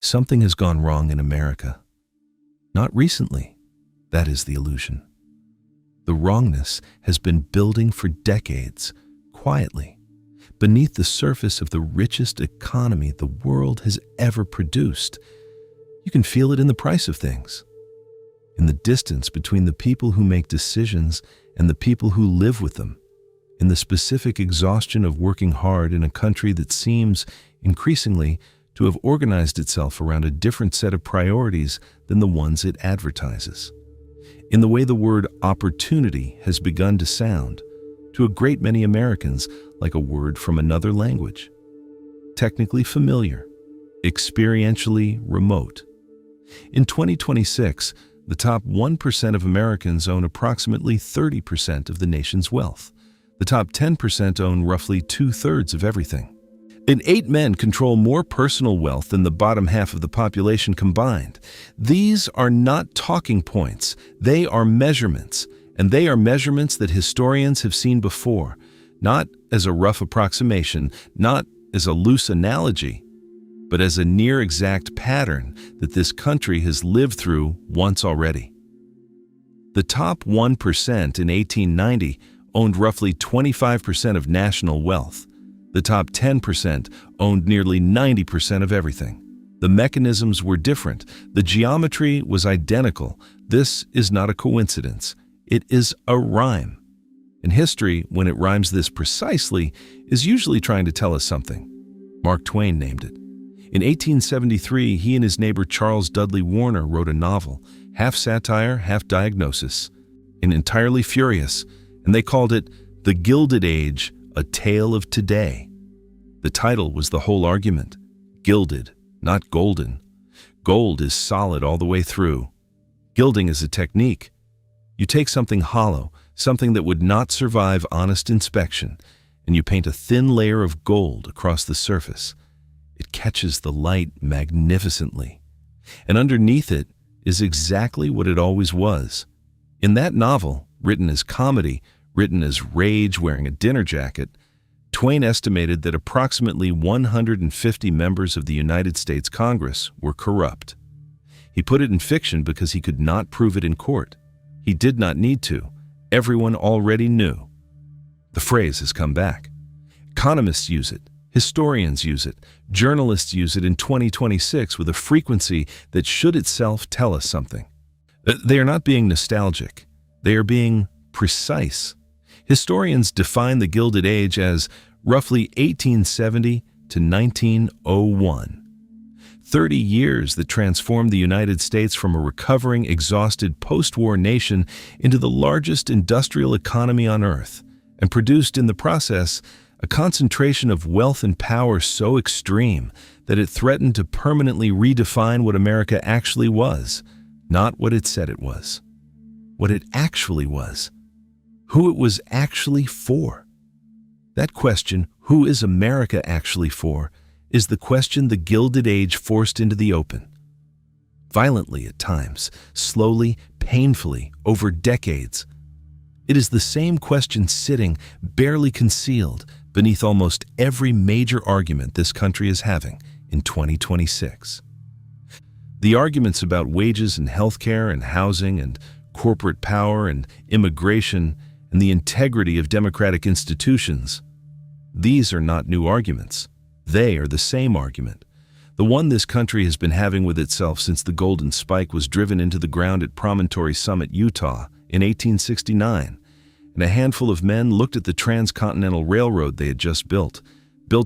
Something has gone wrong in America. Not recently. That is the illusion. The wrongness has been building for decades, quietly, beneath the surface of the richest economy the world has ever produced. You can feel it in the price of things, in the distance between the people who make decisions and the people who live with them, in the specific exhaustion of working hard in a country that seems, increasingly, to have organized itself around a different set of priorities than the ones it advertises. In the way the word opportunity has begun to sound, to a great many Americans, like a word from another language. Technically familiar, experientially remote. In 2026, the top 1% of Americans own approximately 30% of the nation's wealth. The top 10% own roughly 2/3 of everything. And 8 men control more personal wealth than the bottom half of the population combined. These are not talking points. They are measurements. And they are measurements that historians have seen before, not as a rough approximation, not as a loose analogy, but as a near-exact pattern that this country has lived through once already. The top 1% in 1890 owned roughly 25% of national wealth. The top 10% owned nearly 90% of everything. The mechanisms were different. The geometry was identical. This is not a coincidence. It is a rhyme. And history, when it rhymes this precisely, is usually trying to tell us something. Mark Twain named it. In 1873, he and his neighbor Charles Dudley Warner wrote a novel, half satire, half diagnosis, and entirely furious, and they called it The Gilded Age, A Tale of Today. The title was the whole argument. Gilded, not golden. Gold is solid all the way through. Gilding is a technique. You take something hollow, something that would not survive honest inspection, and you paint a thin layer of gold across the surface. It catches the light magnificently. And underneath it is exactly what it always was. In that novel, written as comedy, written as rage wearing a dinner jacket, Twain estimated that approximately 150 members of the United States Congress were corrupt. He put it in fiction because he could not prove it in court. He did not need to. Everyone already knew. The phrase has come back. Economists use it. Historians use it. Journalists use it in 2026 with a frequency that should itself tell us something. They are not being nostalgic. They are being precise. Historians define the Gilded Age as roughly 1870 to 1901. 30 years that transformed the United States from a recovering, exhausted post-war nation into the largest industrial economy on earth, and produced in the process a concentration of wealth and power so extreme that it threatened to permanently redefine what America actually was, not what it said it was. What it actually was. Who it was actually for. That question, who is America actually for, is the question the Gilded Age forced into the open. Violently at times, slowly, painfully, over decades. It is the same question sitting, barely concealed, beneath almost every major argument this country is having in 2026. The arguments about wages and healthcare and housing and corporate power and immigration and the integrity of democratic institutions, these are not new arguments. They are the same argument, the one this country has been having with itself since the golden spike was driven into the ground at Promontory Summit, Utah, in 1869, and a handful of men looked at the transcontinental railroad they had just built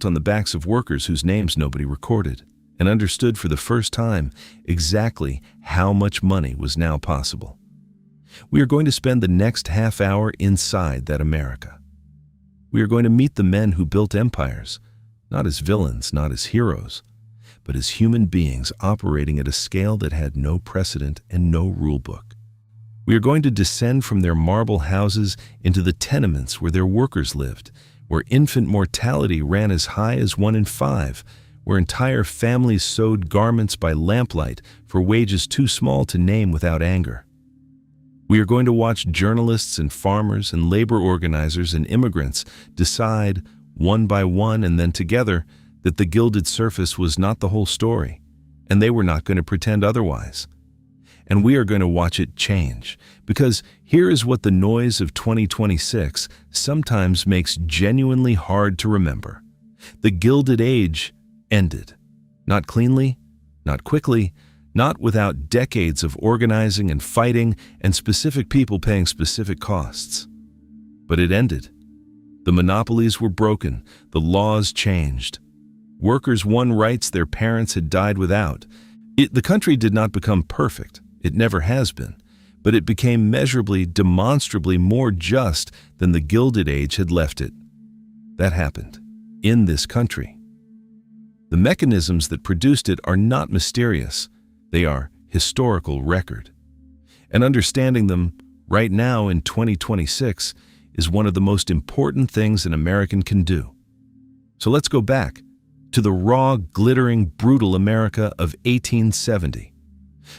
on the backs of workers whose names nobody recorded, and understood for the first time exactly how much money was now possible. We are going to spend the next half hour inside that America. We are going to meet the men who built empires, not as villains, not as heroes, but as human beings operating at a scale that had no precedent and no rule book. We are going to descend from their marble houses into the tenements where their workers lived, where infant mortality ran as high as 1 in 5, where entire families sewed garments by lamplight for wages too small to name without anger. We are going to watch journalists and farmers and labor organizers and immigrants decide, one by one and then together, that the gilded surface was not the whole story, and they were not going to pretend otherwise. And we are going to watch it change, because here is what the noise of 2026 sometimes makes genuinely hard to remember. The Gilded Age ended. Not cleanly, not quickly, not without decades of organizing and fighting and specific people paying specific costs. But it ended. The monopolies were broken, the laws changed. Workers won rights their parents had died without. The country did not become perfect. It never has been, but it became measurably, demonstrably more just than the Gilded Age had left it. That happened in this country. The mechanisms that produced it are not mysterious. They are historical record. And understanding them right now in 2026 is one of the most important things an American can do. So let's go back to the raw, glittering, brutal America of 1870.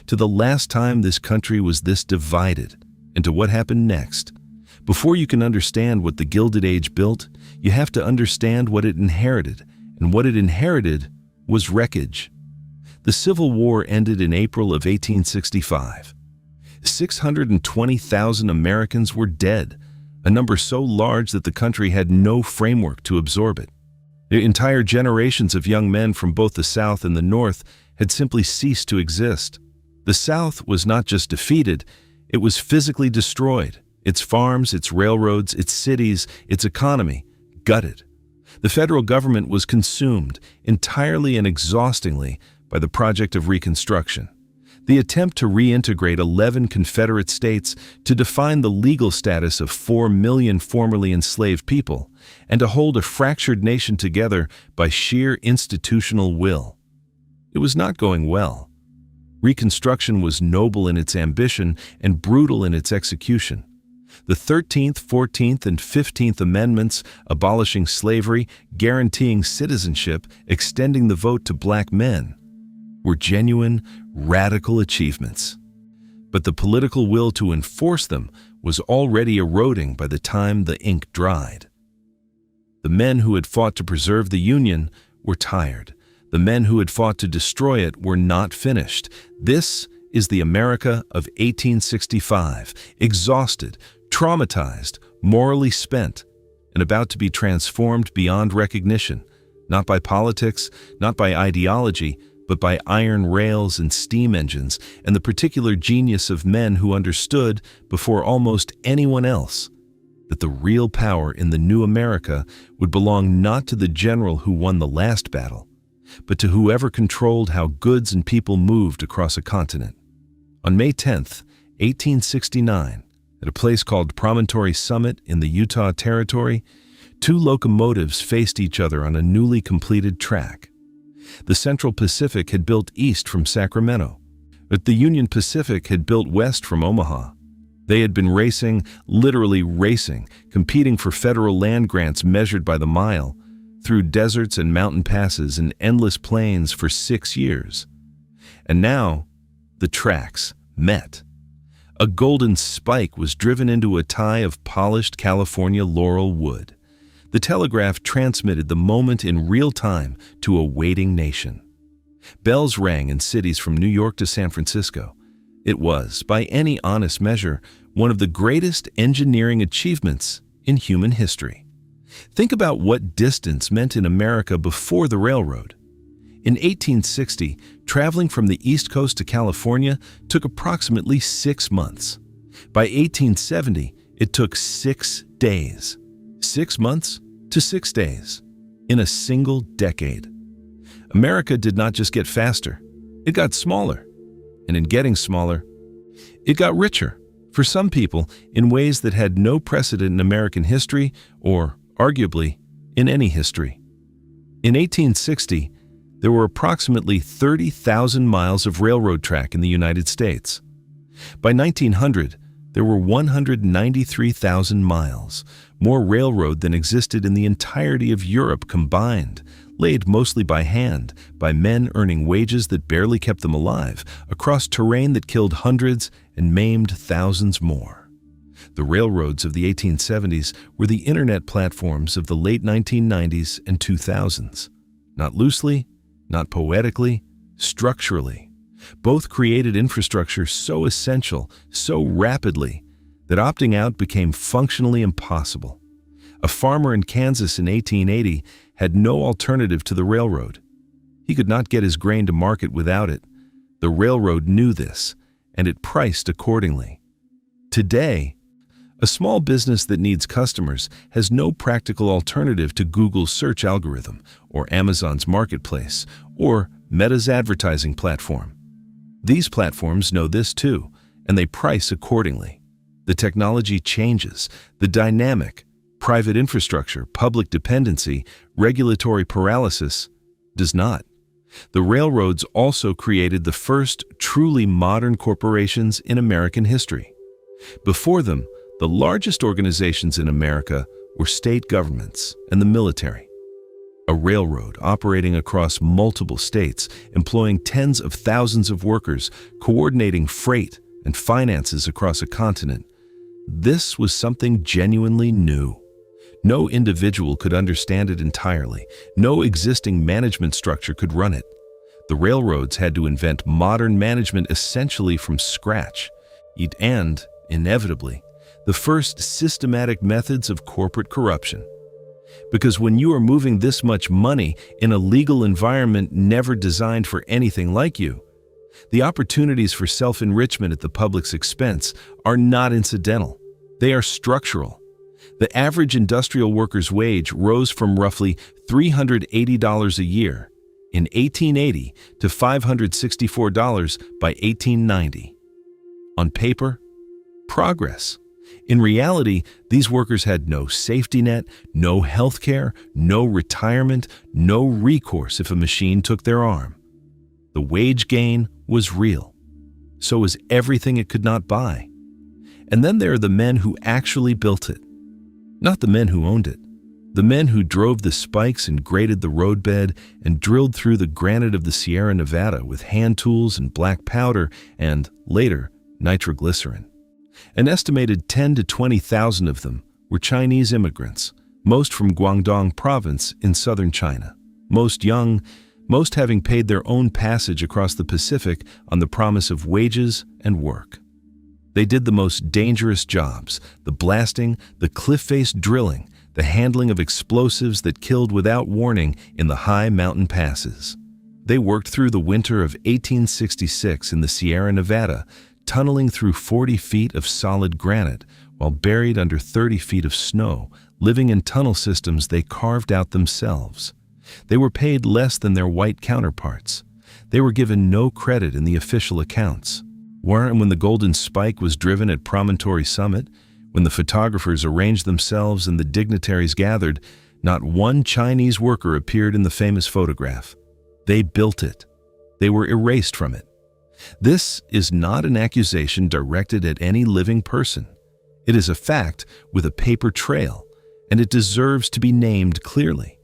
To the last time this country was this divided, and to what happened next. Before you can understand what the Gilded Age built, you have to understand what it inherited, and what it inherited was wreckage. The Civil War ended in April of 1865. 620,000 Americans were dead, a number so large that the country had no framework to absorb it. Entire generations of young men from both the South and the North had simply ceased to exist. The South was not just defeated, it was physically destroyed. Its farms, its railroads, its cities, its economy, gutted. The federal government was consumed entirely and exhaustingly by the project of Reconstruction. The attempt to reintegrate 11 Confederate states, to define the legal status of 4 million formerly enslaved people, and to hold a fractured nation together by sheer institutional will. It was not going well. Reconstruction was noble in its ambition and brutal in its execution. The 13th, 14th, and 15th Amendments, abolishing slavery, guaranteeing citizenship, extending the vote to black men, were genuine, radical achievements. But the political will to enforce them was already eroding by the time the ink dried. The men who had fought to preserve the Union were tired. The men who had fought to destroy it were not finished. This is the America of 1865, exhausted, traumatized, morally spent, and about to be transformed beyond recognition, not by politics, not by ideology, but by iron rails and steam engines and the particular genius of men who understood, before almost anyone else, that the real power in the new America would belong not to the general who won the last battle, but to whoever controlled how goods and people moved across a continent. On May 10th, 1869, at a place called Promontory Summit in the Utah Territory, two locomotives faced each other on a newly completed track. The Central Pacific had built east from Sacramento, but the Union Pacific had built west from Omaha. They had been racing, literally racing, competing for federal land grants measured by the mile, through deserts and mountain passes and endless plains for 6 years. And now, the tracks met. A golden spike was driven into a tie of polished California laurel wood. The telegraph transmitted the moment in real time to a waiting nation. Bells rang in cities from New York to San Francisco. It was, by any honest measure, one of the greatest engineering achievements in human history. Think about what distance meant in America before the railroad. In 1860, traveling from the East Coast to California took approximately 6 months. By 1870, it took 6 days. 6 months to 6 days, in a single decade. America did not just get faster, it got smaller. And in getting smaller, it got richer, for some people, in ways that had no precedent in American history or, arguably, in any history. In 1860, there were approximately 30,000 miles of railroad track in the United States. By 1900, there were 193,000 miles, more railroad than existed in the entirety of Europe combined, laid mostly by hand, by men earning wages that barely kept them alive, across terrain that killed hundreds and maimed thousands more. The railroads of the 1870s were the internet platforms of the late 1990s and 2000s. Not loosely, not poetically, structurally. Both created infrastructure so essential, so rapidly, that opting out became functionally impossible. A farmer in Kansas in 1880 had no alternative to the railroad. He could not get his grain to market without it. The railroad knew this, and it priced accordingly. Today, a small business that needs customers has no practical alternative to Google's search algorithm, or Amazon's marketplace, or Meta's advertising platform. These platforms know this too, and they price accordingly. The technology changes, the dynamic, private infrastructure, public dependency, regulatory paralysis does not. The railroads also created the first truly modern corporations in American history. Before them, the largest organizations in America were state governments and the military. A railroad operating across multiple states, employing tens of thousands of workers, coordinating freight and finances across a continent. This was something genuinely new. No individual could understand it entirely. No existing management structure could run it. The railroads had to invent modern management essentially from scratch. And, inevitably, the first systematic methods of corporate corruption. Because when you are moving this much money in a legal environment never designed for anything like you, the opportunities for self-enrichment at the public's expense are not incidental. They are structural. The average industrial worker's wage rose from roughly $380 a year in 1880 to $564 by 1890. On paper, progress. In reality, these workers had no safety net, no health care, no retirement, no recourse if a machine took their arm. The wage gain was real. So was everything it could not buy. And then there are the men who actually built it. Not the men who owned it. The men who drove the spikes and graded the roadbed and drilled through the granite of the Sierra Nevada with hand tools and black powder and, later, nitroglycerin. An estimated 10,000 to 20,000 of them were Chinese immigrants, most from Guangdong province in southern China. Most young, most having paid their own passage across the Pacific on the promise of wages and work. They did the most dangerous jobs, the blasting, the cliff-face drilling, the handling of explosives that killed without warning in the high mountain passes. They worked through the winter of 1866 in the Sierra Nevada, tunneling through 40 feet of solid granite while buried under 30 feet of snow, living in tunnel systems they carved out themselves. They were paid less than their white counterparts. They were given no credit in the official accounts. When the Golden Spike was driven at Promontory Summit, when the photographers arranged themselves and the dignitaries gathered, not one Chinese worker appeared in the famous photograph. They built it. They were erased from it. This is not an accusation directed at any living person. It is a fact with a paper trail, and it deserves to be named clearly.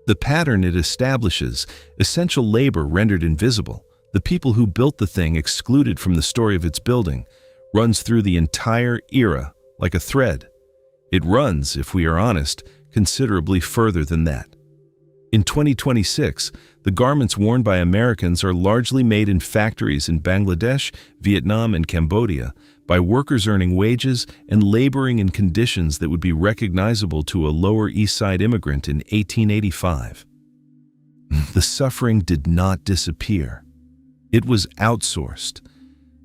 The pattern it establishes, essential labor rendered invisible, the people who built the thing excluded from the story of its building, runs through the entire era like a thread. It runs, if we are honest, considerably further than that. In 2026, the garments worn by Americans are largely made in factories in Bangladesh, Vietnam, and Cambodia by workers earning wages and laboring in conditions that would be recognizable to a Lower East Side immigrant in 1885. The suffering did not disappear. It was outsourced.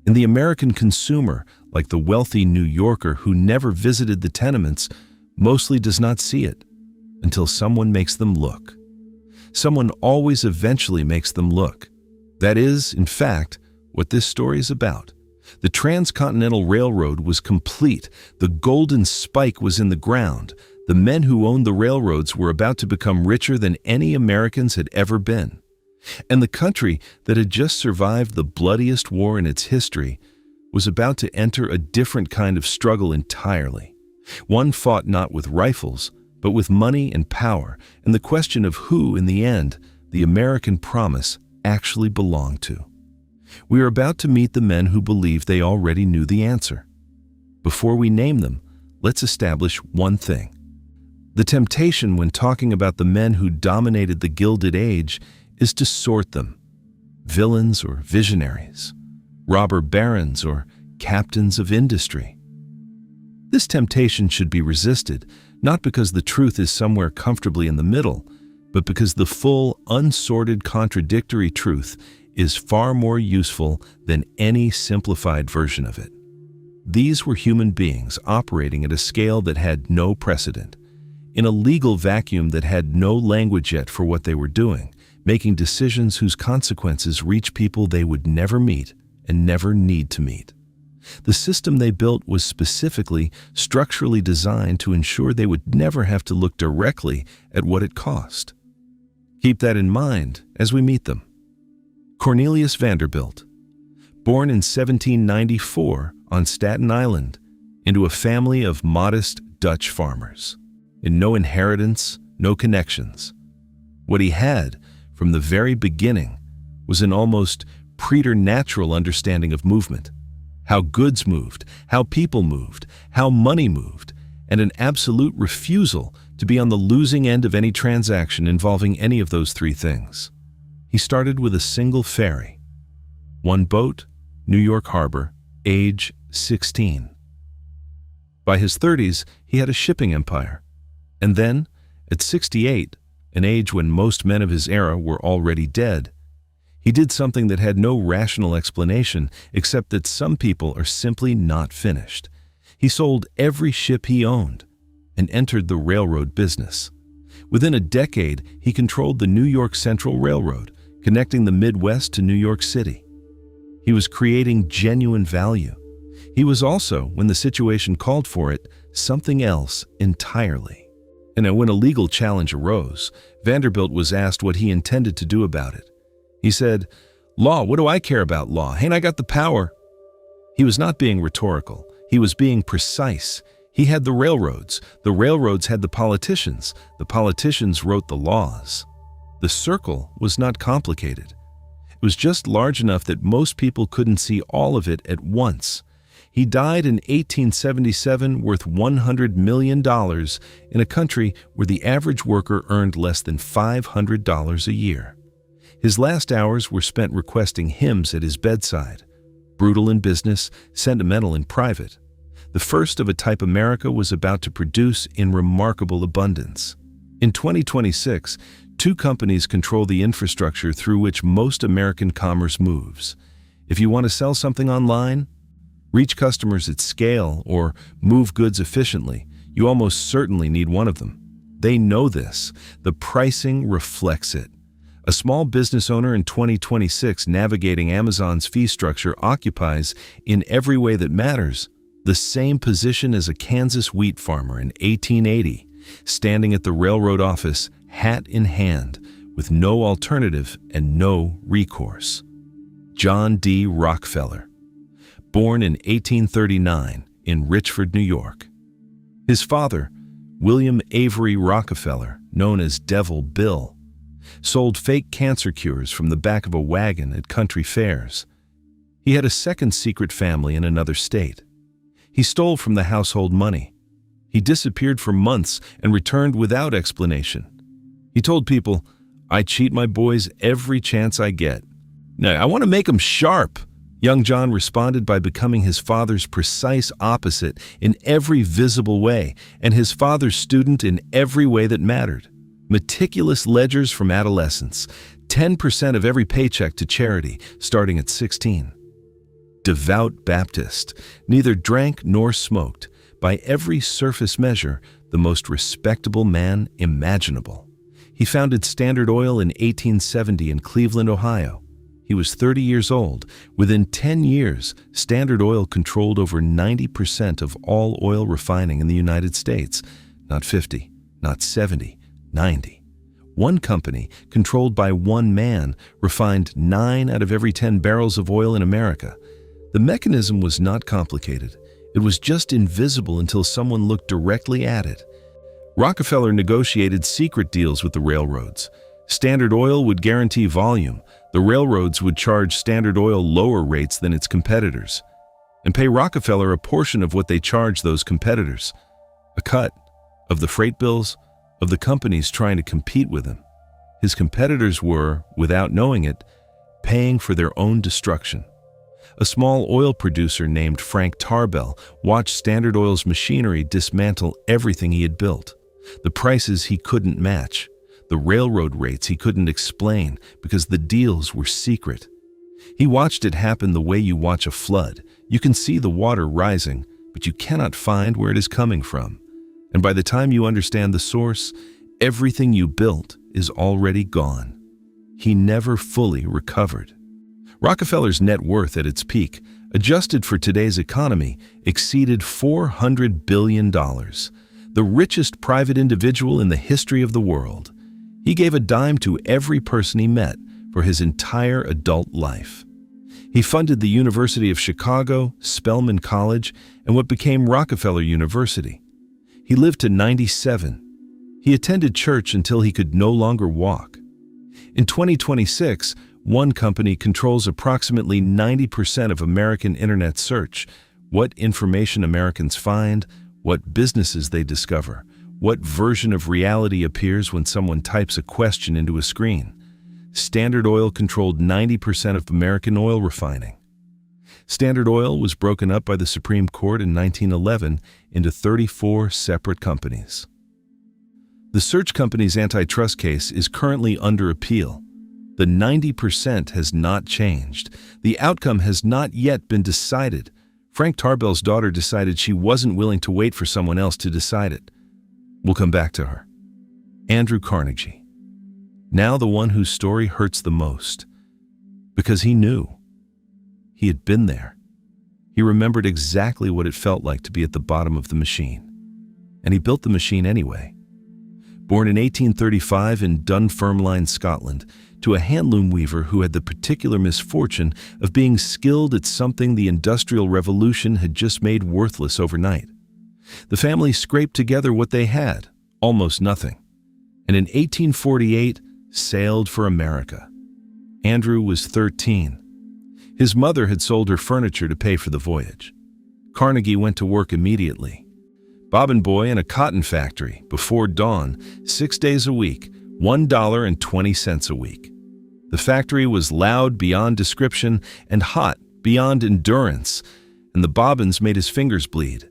And the American consumer, like the wealthy New Yorker who never visited the tenements, mostly does not see it until someone makes them look. Someone always eventually makes them look. That is, in fact, what this story is about. The Transcontinental Railroad was complete. The Golden Spike was in the ground. The men who owned the railroads were about to become richer than any Americans had ever been. And the country that had just survived the bloodiest war in its history was about to enter a different kind of struggle entirely. One fought not with rifles, but with money and power, and the question of who, in the end, the American promise actually belonged to. We are about to meet the men who believe they already knew the answer. Before we name them, let's establish one thing. The temptation when talking about the men who dominated the Gilded Age is to sort them. villains or visionaries, robber barons or captains of industry. This temptation should be resisted, not because the truth is somewhere comfortably in the middle, but because the full, unsorted, contradictory truth is far more useful than any simplified version of it. These were human beings operating at a scale that had no precedent, in a legal vacuum that had no language yet for what they were doing, making decisions whose consequences reach people they would never meet and never need to meet. The system they built was specifically, structurally designed to ensure they would never have to look directly at what it cost. Keep that in mind as we meet them. Cornelius Vanderbilt, born in 1794 on Staten Island into a family of modest Dutch farmers, and no inheritance, no connections. What he had, from the very beginning, was an almost preternatural understanding of movement, how goods moved, how people moved, how money moved, and an absolute refusal to be on the losing end of any transaction involving any of those three things. He started with a single ferry, one boat, New York Harbor, age 16. By his 30s, he had a shipping empire. And then, at 68, an age when most men of his era were already dead, he did something that had no rational explanation except that some people are simply not finished. He sold every ship he owned and entered the railroad business. Within a decade, he controlled the New York Central Railroad, connecting the Midwest to New York City. He was creating genuine value. He was also, when the situation called for it, something else entirely. And when a legal challenge arose, Vanderbilt was asked what he intended to do about it. He said, "Law, what do I care about law? Ain't I got the power?" He was not being rhetorical. He was being precise. He had the railroads had the politicians wrote the laws. The circle was not complicated. It was just large enough that most people couldn't see all of it at once. He died in 1877 worth $100 million in a country where the average worker earned less than $500 a year. His last hours were spent requesting hymns at his bedside, brutal in business, sentimental in private. The first of a type America was about to produce in remarkable abundance. In 2026, two companies control the infrastructure through which most American commerce moves. If you want to sell something online, reach customers at scale, or move goods efficiently, you almost certainly need one of them. They know this. The pricing reflects it. A small business owner in 2026 navigating Amazon's fee structure occupies, in every way that matters, the same position as a Kansas wheat farmer in 1880, standing at the railroad office, hat in hand, with no alternative and no recourse. John D. Rockefeller, born in 1839 in Richford, New York. His father, William Avery Rockefeller, known as Devil Bill, sold fake cancer cures from the back of a wagon at country fairs. He had a second secret family in another state. He stole from the household money. He disappeared for months and returned without explanation. He told people, "I cheat my boys every chance I get. Now, I want to make them sharp." Young John responded by becoming his father's precise opposite in every visible way, and his father's student in every way that mattered. Meticulous ledgers from adolescence, 10% of every paycheck to charity, starting at 16. Devout Baptist, neither drank nor smoked, by every surface measure, the most respectable man imaginable. He founded Standard Oil in 1870 in Cleveland, Ohio. He was 30 years old. Within 10 years, Standard Oil controlled over 90% of all oil refining in the United States. Not 50, not 70, 90. One company, controlled by one man, refined 9 out of every 10 barrels of oil in America. The mechanism was not complicated. It was just invisible until someone looked directly at it. Rockefeller negotiated secret deals with the railroads. Standard Oil would guarantee volume. The railroads would charge Standard Oil lower rates than its competitors, and pay Rockefeller a portion of what they charged those competitors, a cut of the freight bills of the companies trying to compete with him. His competitors were, without knowing it, paying for their own destruction. A small oil producer named Frank Tarbell watched Standard Oil's machinery dismantle everything he had built. The prices he couldn't match, the railroad rates he couldn't explain because the deals were secret. He watched it happen the way you watch a flood. You can see the water rising, but you cannot find where it is coming from. And by the time you understand the source, everything you built is already gone. He never fully recovered. Rockefeller's net worth at its peak, adjusted for today's economy, exceeded $400 billion, the richest private individual in the history of the world. He gave a dime to every person he met for his entire adult life. He funded the University of Chicago, Spelman College, and what became Rockefeller University. He lived to 97. He attended church until he could no longer walk. In 2026, one company controls approximately 90% of American internet search, what information Americans find, what businesses they discover, what version of reality appears when someone types a question into a screen. Standard Oil controlled 90% of American oil refining. Standard Oil was broken up by the Supreme Court in 1911 into 34 separate companies. The search company's antitrust case is currently under appeal. The 90% has not changed. The outcome has not yet been decided. Frank Tarbell's daughter decided she wasn't willing to wait for someone else to decide it. We'll come back to her. Andrew Carnegie. Now the one whose story hurts the most. Because he knew. He had been there. He remembered exactly what it felt like to be at the bottom of the machine. And he built the machine anyway. Born in 1835 in Dunfermline, Scotland, to a handloom weaver who had the particular misfortune of being skilled at something the Industrial Revolution had just made worthless overnight. The family scraped together what they had, almost nothing, and in 1848 sailed for America. Andrew was 13. His mother had sold her furniture to pay for the voyage. Carnegie went to work immediately. Bobbin boy in a cotton factory, before dawn, 6 days a week, $1.20 a week. The factory was loud beyond description and hot beyond endurance, and the bobbins made his fingers bleed.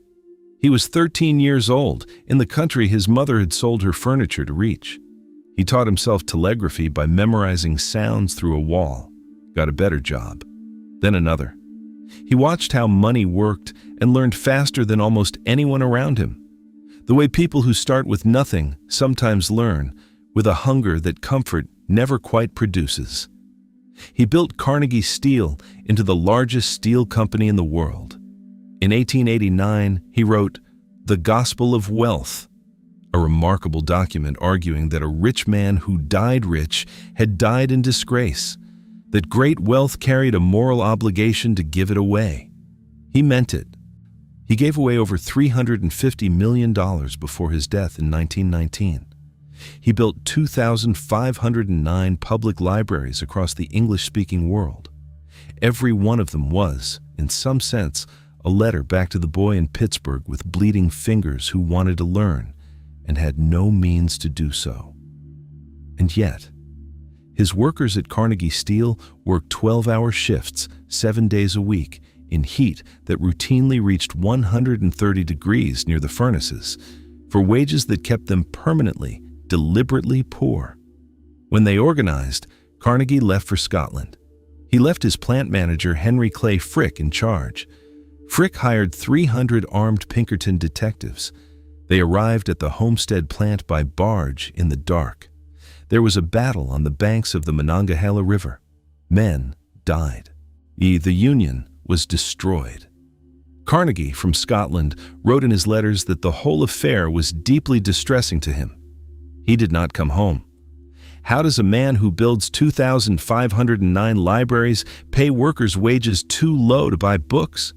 He was 13 years old, in the country his mother had sold her furniture to reach. He taught himself telegraphy by memorizing sounds through a wall, got a better job, then another. He watched how money worked and learned faster than almost anyone around him. The way people who start with nothing sometimes learn, with a hunger that comfort never quite produces. He built Carnegie Steel into the largest steel company in the world. In 1889, he wrote The Gospel of Wealth, a remarkable document arguing that a rich man who died rich had died in disgrace, that great wealth carried a moral obligation to give it away. He meant it. He gave away over $350 million before his death in 1919. He built 2,509 public libraries across the English-speaking world. Every one of them was, in some sense, a letter back to the boy in Pittsburgh with bleeding fingers who wanted to learn and had no means to do so. And yet, his workers at Carnegie Steel worked 12-hour shifts, 7 days a week, in heat that routinely reached 130 degrees near the furnaces, for wages that kept them permanently, deliberately poor. When they organized, Carnegie left for Scotland. He left his plant manager Henry Clay Frick in charge. Frick hired 300 armed Pinkerton detectives. They arrived at the Homestead plant by barge in the dark. There was a battle on the banks of the Monongahela River. Men died. The Union was destroyed. Carnegie, from Scotland, wrote in his letters that the whole affair was deeply distressing to him. He did not come home. How does a man who builds 2,509 libraries pay workers wages too low to buy books?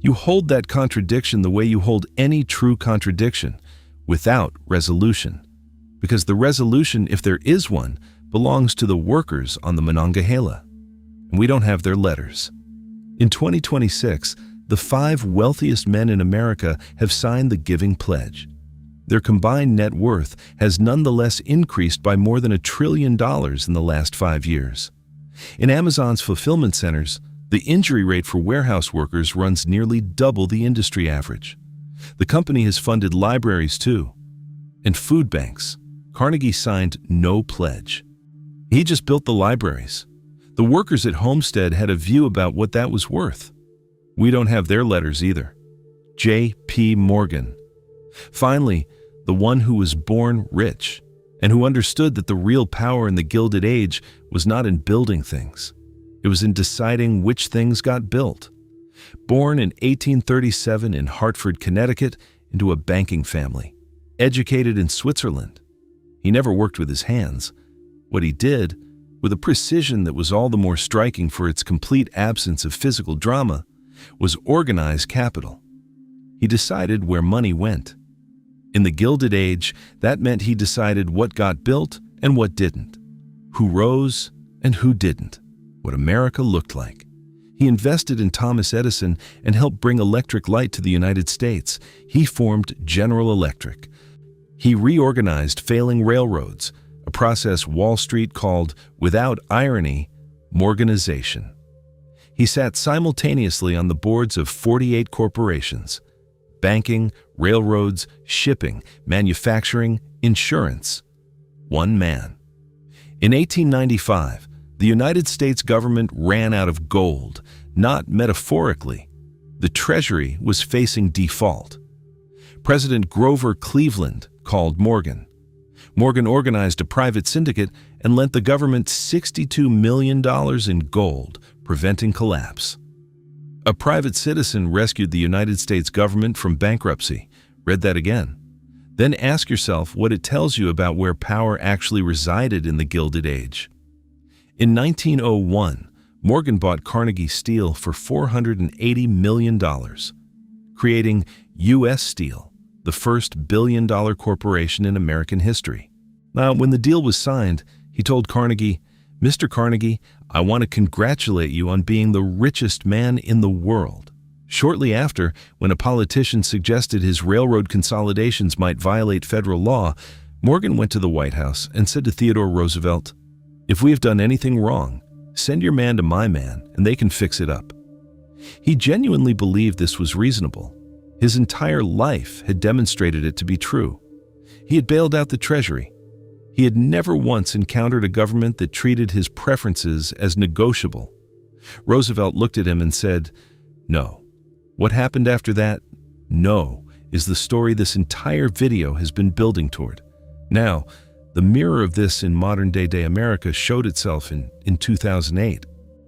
You hold that contradiction the way you hold any true contradiction, without resolution. Because the resolution, if there is one, belongs to the workers on the Monongahela. And we don't have their letters. In 2026, the 5 wealthiest men in America have signed the Giving Pledge. Their combined net worth has nonetheless increased by more than $1 trillion in the last 5 years. In Amazon's fulfillment centers, the injury rate for warehouse workers runs nearly double the industry average. The company has funded libraries too, and food banks. Carnegie signed no pledge. He just built the libraries. The workers at Homestead had a view about what that was worth. We don't have their letters either. J.P. Morgan. Finally, the one who was born rich and who understood that the real power in the Gilded Age was not in building things. It was in deciding which things got built. Born in 1837 in Hartford, Connecticut, into a banking family. Educated in Switzerland. He never worked with his hands. What he did, with a precision that was all the more striking for its complete absence of physical drama, was organize capital. He decided where money went. In the Gilded Age, that meant he decided what got built and what didn't, who rose and who didn't, what America looked like. He invested in Thomas Edison and helped bring electric light to the United States. He formed General Electric. He reorganized failing railroads, a process Wall Street called, without irony, Morganization. He sat simultaneously on the boards of 48 corporations: banking, railroads, shipping, manufacturing, insurance. One man. In 1895, the United States government ran out of gold, not metaphorically. The Treasury was facing default. President Grover Cleveland called Morgan. Morgan organized a private syndicate and lent the government $62 million in gold, preventing collapse. A private citizen rescued the United States government from bankruptcy. Read that again. Then ask yourself what it tells you about where power actually resided in the Gilded Age. In 1901, Morgan bought Carnegie Steel for $480 million, creating U.S. Steel, the first billion-dollar corporation in American history. Now, when the deal was signed, he told Carnegie, "Mr. Carnegie, I want to congratulate you on being the richest man in the world." Shortly after, when a politician suggested his railroad consolidations might violate federal law, Morgan went to the White House and said to Theodore Roosevelt, "If we have done anything wrong, send your man to my man and they can fix it up." He genuinely believed this was reasonable. His entire life had demonstrated it to be true. He had bailed out the Treasury. He had never once encountered a government that treated his preferences as negotiable. Roosevelt looked at him and said, "No. What happened after that? No, is the story this entire video has been building toward." Now, the mirror of this in modern-day America showed itself in 2008.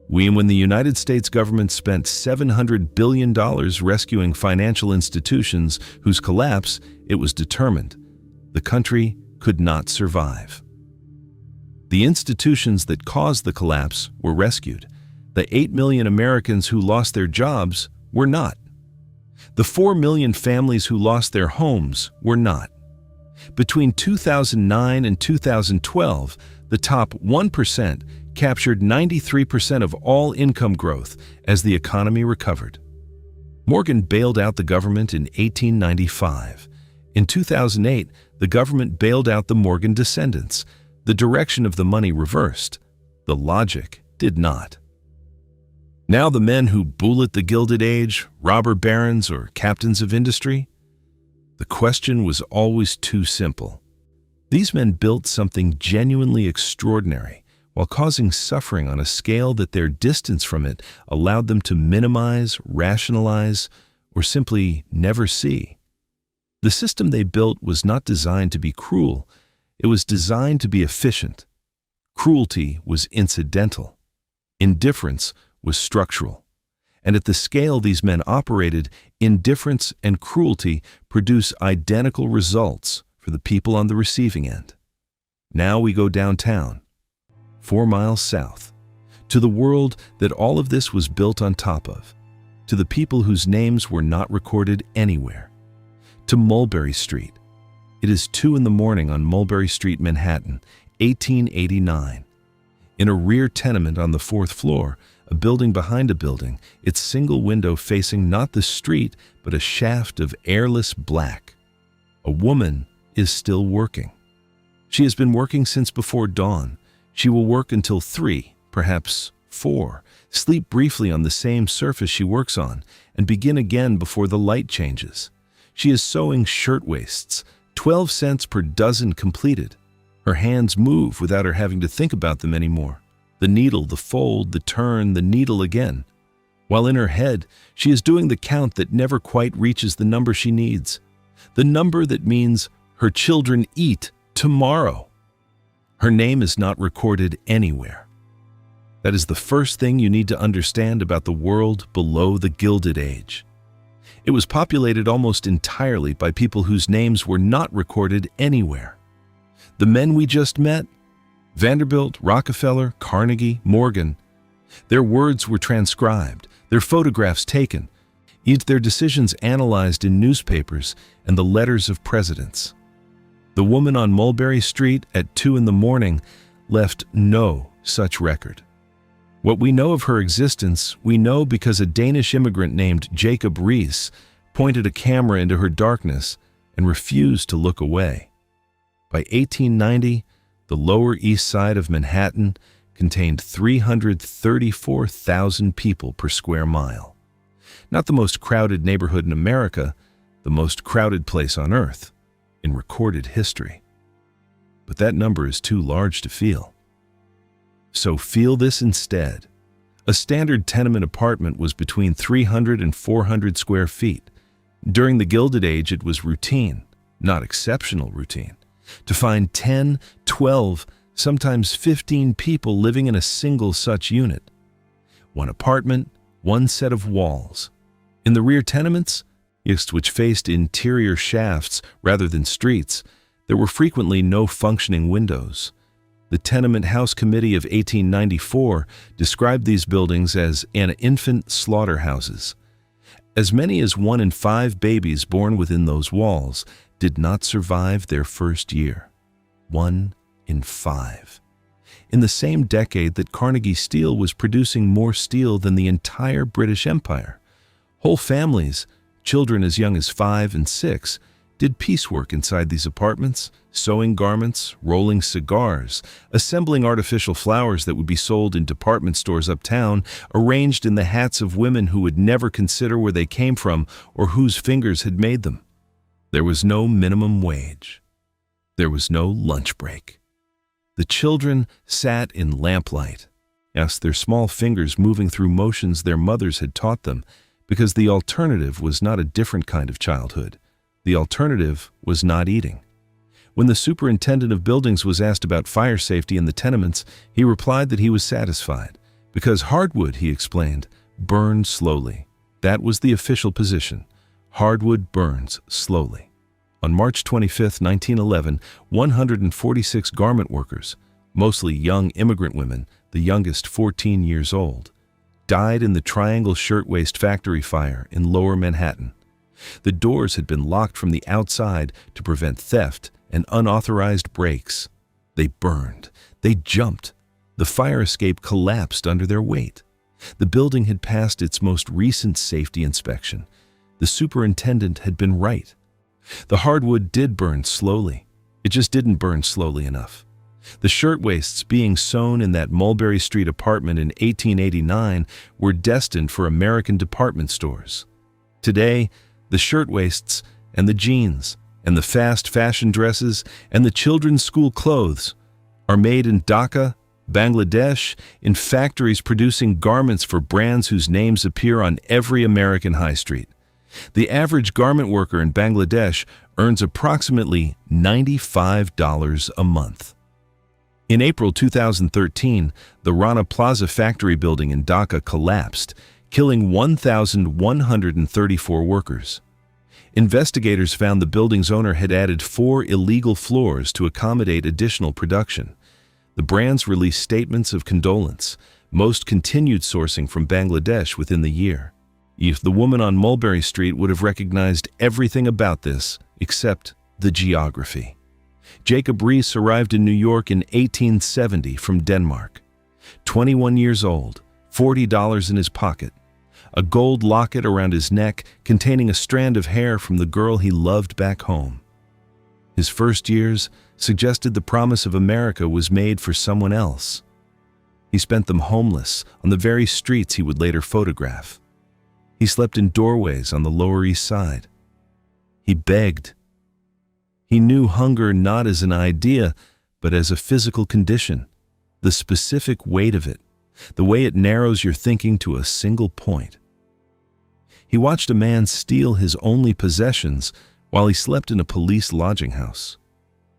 When the United States government spent $700 billion rescuing financial institutions whose collapse, it was determined, the country could not survive. The institutions that caused the collapse were rescued. The 8 million Americans who lost their jobs were not. The 4 million families who lost their homes were not. Between 2009 and 2012, the top 1% captured 93% of all income growth as the economy recovered. Morgan bailed out the government in 1895. In 2008, the government bailed out the Morgan descendants. The direction of the money reversed. The logic did not. Now the men who bullet the Gilded Age, robber barons, or captains of industry? The question was always too simple. These men built something genuinely extraordinary while causing suffering on a scale that their distance from it allowed them to minimize, rationalize, or simply never see. The system they built was not designed to be cruel. It was designed to be efficient. Cruelty was incidental. Indifference was structural. And at the scale these men operated, indifference and cruelty produce identical results for the people on the receiving end. Now we go downtown, 4 miles south, to the world that all of this was built on top of, to the people whose names were not recorded anywhere, to Mulberry Street. It is 2 a.m. on Mulberry Street, Manhattan, 1889. In a rear tenement on the 4th floor, a building behind a building, its single window facing not the street, but a shaft of airless black. A woman is still working. She has been working since before dawn. She will work until 3, perhaps 4, sleep briefly on the same surface she works on, and begin again before the light changes. She is sewing shirtwaists, 12 cents per dozen completed. Her hands move without her having to think about them anymore. The needle, the fold, the turn, the needle again. While in her head, she is doing the count that never quite reaches the number she needs. The number that means her children eat tomorrow. Her name is not recorded anywhere. That is the first thing you need to understand about the world below the Gilded Age. It was populated almost entirely by people whose names were not recorded anywhere. The men we just met, Vanderbilt, Rockefeller, Carnegie, Morgan, their words were transcribed, their photographs taken, yet their decisions analyzed in newspapers and the letters of presidents. The woman on Mulberry Street at 2 in the morning left no such record. What we know of her existence, we know because a Danish immigrant named Jacob Riis pointed a camera into her darkness and refused to look away. By 1890, the Lower East Side of Manhattan contained 334,000 people per square mile. Not the most crowded neighborhood in America, the most crowded place on Earth in recorded history. But that number is too large to feel. So feel this instead. A standard tenement apartment was between 300 and 400 square feet. During the Gilded Age, it was routine, not exceptional routine, to find 10, 12, sometimes 15 people living in a single such unit. One apartment, one set of walls. In the rear tenements, which faced interior shafts rather than streets, there were frequently no functioning windows. The Tenement House Committee of 1894 described these buildings as an infant slaughterhouses. As many as 1 in 5 babies born within those walls did not survive their first year. 1 in 5. In the same decade that Carnegie Steel was producing more steel than the entire British Empire. Whole families, children as young as 5 and 6, did piecework inside these apartments, sewing garments, rolling cigars, assembling artificial flowers that would be sold in department stores uptown, arranged in the hats of women who would never consider where they came from or whose fingers had made them. There was no minimum wage. There was no lunch break. The children sat in lamplight, their small fingers moving through motions their mothers had taught them, because the alternative was not a different kind of childhood. The alternative was not eating. When the superintendent of buildings was asked about fire safety in the tenements, he replied that he was satisfied, because hardwood, he explained, burned slowly. That was the official position. Hardwood burns slowly. On March 25, 1911, 146 garment workers, mostly young immigrant women, the youngest 14 years old, died in the Triangle Shirtwaist Factory fire in Lower Manhattan. The doors had been locked from the outside to prevent theft and unauthorized breaks. They burned. They jumped. The fire escape collapsed under their weight. The building had passed its most recent safety inspection. The superintendent had been right. The hardwood did burn slowly. It just didn't burn slowly enough. The shirtwaists being sewn in that Mulberry Street apartment in 1889 were destined for American department stores. Today, the shirtwaists and the jeans and the fast fashion dresses and the children's school clothes are made in Dhaka, Bangladesh, in factories producing garments for brands whose names appear on every American high street. The average garment worker in Bangladesh earns approximately $95 a month. In April 2013, the Rana Plaza factory building in Dhaka collapsed, killing 1,134 workers. Investigators found the building's owner had added 4 illegal floors to accommodate additional production. The brands released statements of condolence. Most continued sourcing from Bangladesh within the year. The woman on Mulberry Street would have recognized everything about this except the geography. Jacob Riis arrived in New York in 1870 from Denmark. 21 years old, $40 in his pocket, a gold locket around his neck containing a strand of hair from the girl he loved back home. His first years suggested the promise of America was made for someone else. He spent them homeless on the very streets he would later photograph. He slept in doorways on the Lower East Side. He begged. He knew hunger not as an idea, but as a physical condition, the specific weight of it, the way it narrows your thinking to a single point. He watched a man steal his only possessions while he slept in a police lodging house.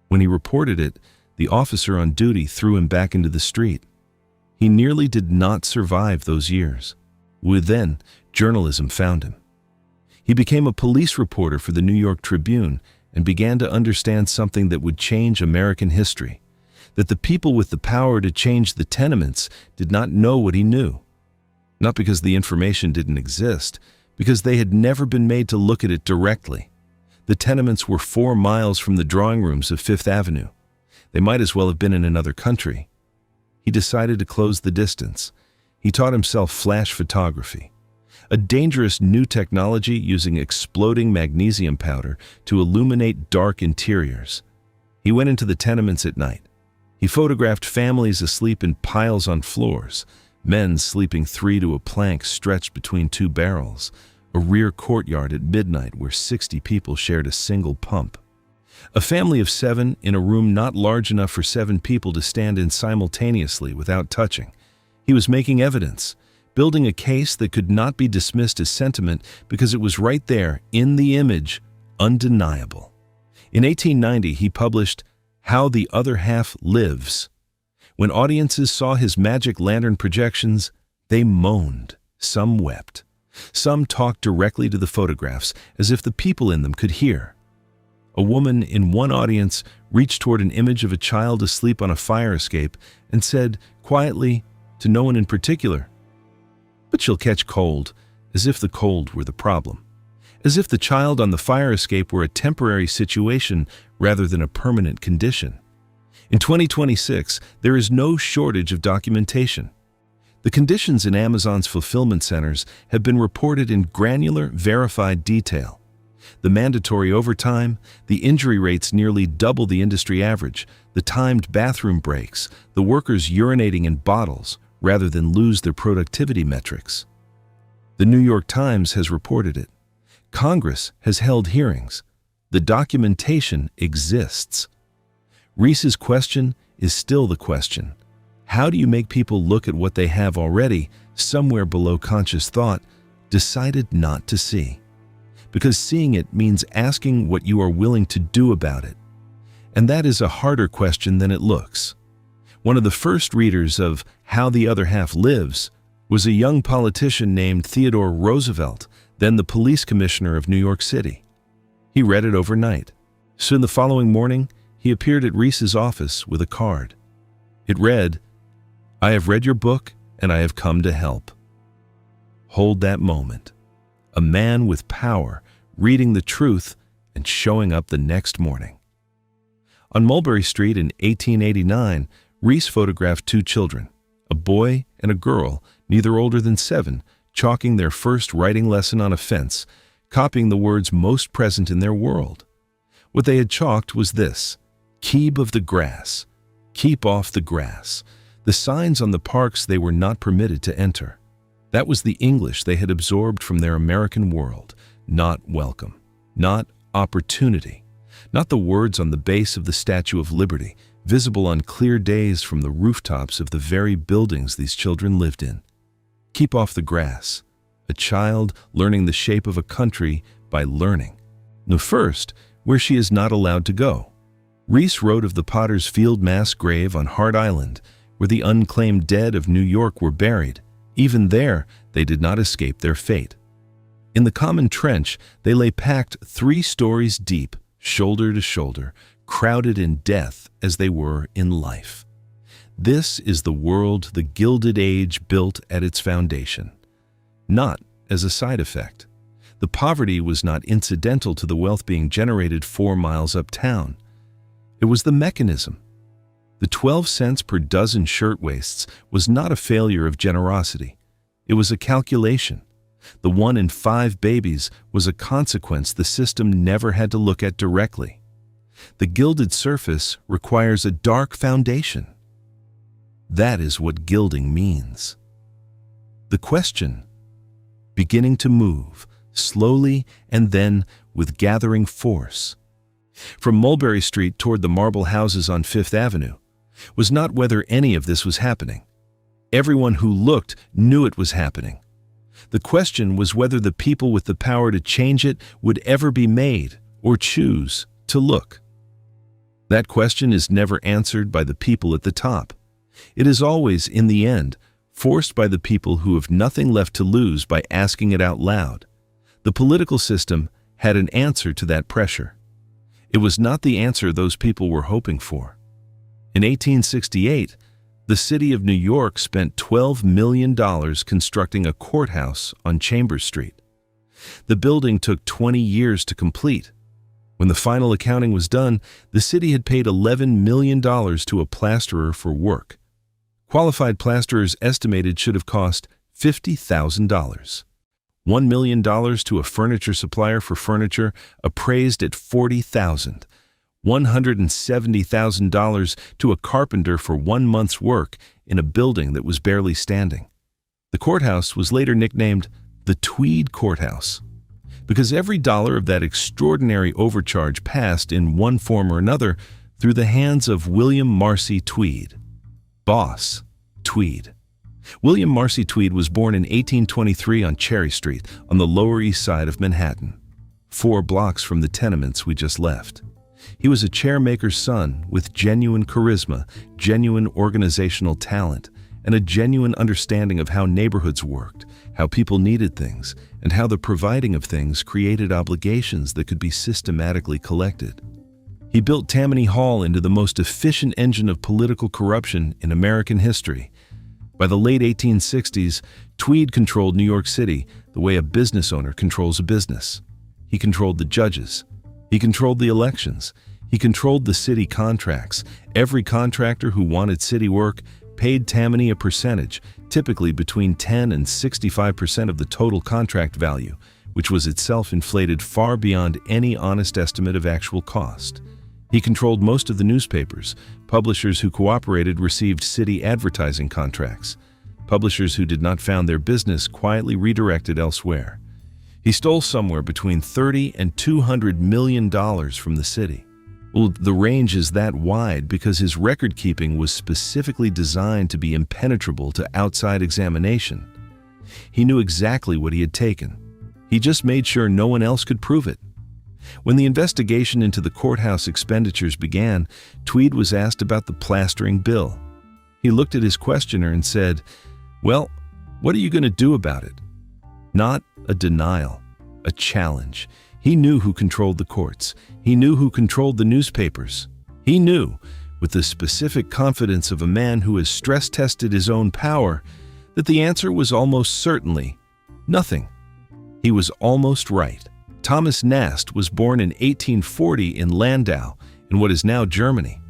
When he reported it, the officer on duty threw him back into the street. He nearly did not survive those years. Then, journalism found him. He became a police reporter for the New York Tribune and began to understand something that would change American history, that the people with the power to change the tenements did not know what he knew. Not because the information didn't exist, because they had never been made to look at it directly. The tenements were 4 miles from the drawing rooms of Fifth Avenue. They might as well have been in another country. He decided to close the distance. He taught himself flash photography, a dangerous new technology using exploding magnesium powder to illuminate dark interiors. He went into the tenements at night. He photographed families asleep in piles on floors, men sleeping 3 to a plank stretched between 2 barrels, a rear courtyard at midnight where 60 people shared a single pump. A family of 7 in a room not large enough for 7 people to stand in simultaneously without touching. He was making evidence, building a case that could not be dismissed as sentiment because it was right there, in the image, undeniable. In 1890, he published How the Other Half Lives. When audiences saw his magic lantern projections, they moaned. Some wept. Some talked directly to the photographs as if the people in them could hear. A woman in one audience reached toward an image of a child asleep on a fire escape and said, quietly, to no one in particular, "But she'll catch cold," as if the cold were the problem. As if the child on the fire escape were a temporary situation rather than a permanent condition. In 2026, there is no shortage of documentation. The conditions in Amazon's fulfillment centers have been reported in granular, verified detail. The mandatory overtime, the injury rates nearly double the industry average, the timed bathroom breaks, the workers urinating in bottles rather than lose their productivity metrics. The New York Times has reported it. Congress has held hearings. The documentation exists. Riis's question is still the question. How do you make people look at what they have already, somewhere below conscious thought, decided not to see? Because seeing it means asking what you are willing to do about it. And that is a harder question than it looks. One of the first readers of How the Other Half Lives was a young politician named Theodore Roosevelt, then the police commissioner of New York City. He read it overnight. Soon the following morning, he appeared at Riis's office with a card. It read, "I have read your book and I have come to help." Hold that moment. A man with power reading the truth and showing up the next morning. On Mulberry Street in 1889, Riis photographed 2 children, a boy and a girl, neither older than 7, chalking their first writing lesson on a fence, copying the words most present in their world. What they had chalked was this: "Keep of the grass, keep off the grass," the signs on the parks they were not permitted to enter. That was the English they had absorbed from their American world. Not welcome, not opportunity, not the words on the base of the Statue of Liberty, visible on clear days from the rooftops of the very buildings these children lived in. Keep off the grass, a child learning the shape of a country by learning. No, first, where she is not allowed to go. Riis wrote of the Potter's Field mass grave on Hart Island, where the unclaimed dead of New York were buried. Even there, they did not escape their fate. In the common trench, they lay packed 3 stories deep, shoulder to shoulder, crowded in death as they were in life. This is the world the Gilded Age built at its foundation. Not as a side effect. The poverty was not incidental to the wealth being generated 4 miles uptown. It was the mechanism. The 12 cents per dozen shirtwaists was not a failure of generosity. It was a calculation. The 1 in 5 babies was a consequence the system never had to look at directly. The gilded surface requires a dark foundation. That is what gilding means. The question, beginning to move, slowly and then with gathering force, from Mulberry Street toward the marble houses on Fifth Avenue, was not whether any of this was happening. Everyone who looked knew it was happening. The question was whether the people with the power to change it would ever be made or choose to look. That question is never answered by the people at the top. It is always, in the end, forced by the people who have nothing left to lose by asking it out loud. The political system had an answer to that pressure. It was not the answer those people were hoping for. In 1868, the city of New York spent $12 million constructing a courthouse on Chambers Street. The building took 20 years to complete. When the final accounting was done, the city had paid $11 million to a plasterer for work. Qualified plasterers estimated should have cost $50,000. $1 million to a furniture supplier for furniture appraised at $40,000. $170,000 to a carpenter for 1 month's work in a building that was barely standing. The courthouse was later nicknamed the Tweed Courthouse, because every dollar of that extraordinary overcharge passed in one form or another through the hands of William Marcy Tweed. Boss Tweed. William Marcy Tweed was born in 1823 on Cherry Street on the Lower East Side of Manhattan, 4 blocks from the tenements we just left. He was a chairmaker's son with genuine charisma, genuine organizational talent, and a genuine understanding of how neighborhoods worked, how people needed things, and how the providing of things created obligations that could be systematically collected. He built Tammany Hall into the most efficient engine of political corruption in American history. By the late 1860s, Tweed controlled New York City the way a business owner controls a business. He controlled the judges. He controlled the elections. He controlled the city contracts. Every contractor who wanted city work paid Tammany a percentage, typically between 10 and 65% of the total contract value, which was itself inflated far beyond any honest estimate of actual cost. He controlled most of the newspapers. Publishers who cooperated received city advertising contracts. Publishers who did not found their business quietly redirected elsewhere. He stole somewhere between $30 and $200 million from the city. Well, the range is that wide because his record-keeping was specifically designed to be impenetrable to outside examination. He knew exactly what he had taken. He just made sure no one else could prove it. When the investigation into the courthouse expenditures began, Tweed was asked about the plastering bill. He looked at his questioner and said, "Well, what are you going to do about it?" Not a denial, a challenge. He knew who controlled the courts. He knew who controlled the newspapers. He knew, with the specific confidence of a man who has stress-tested his own power, that the answer was almost certainly nothing. He was almost right. Thomas Nast was born in 1840 in Landau, in what is now Germany.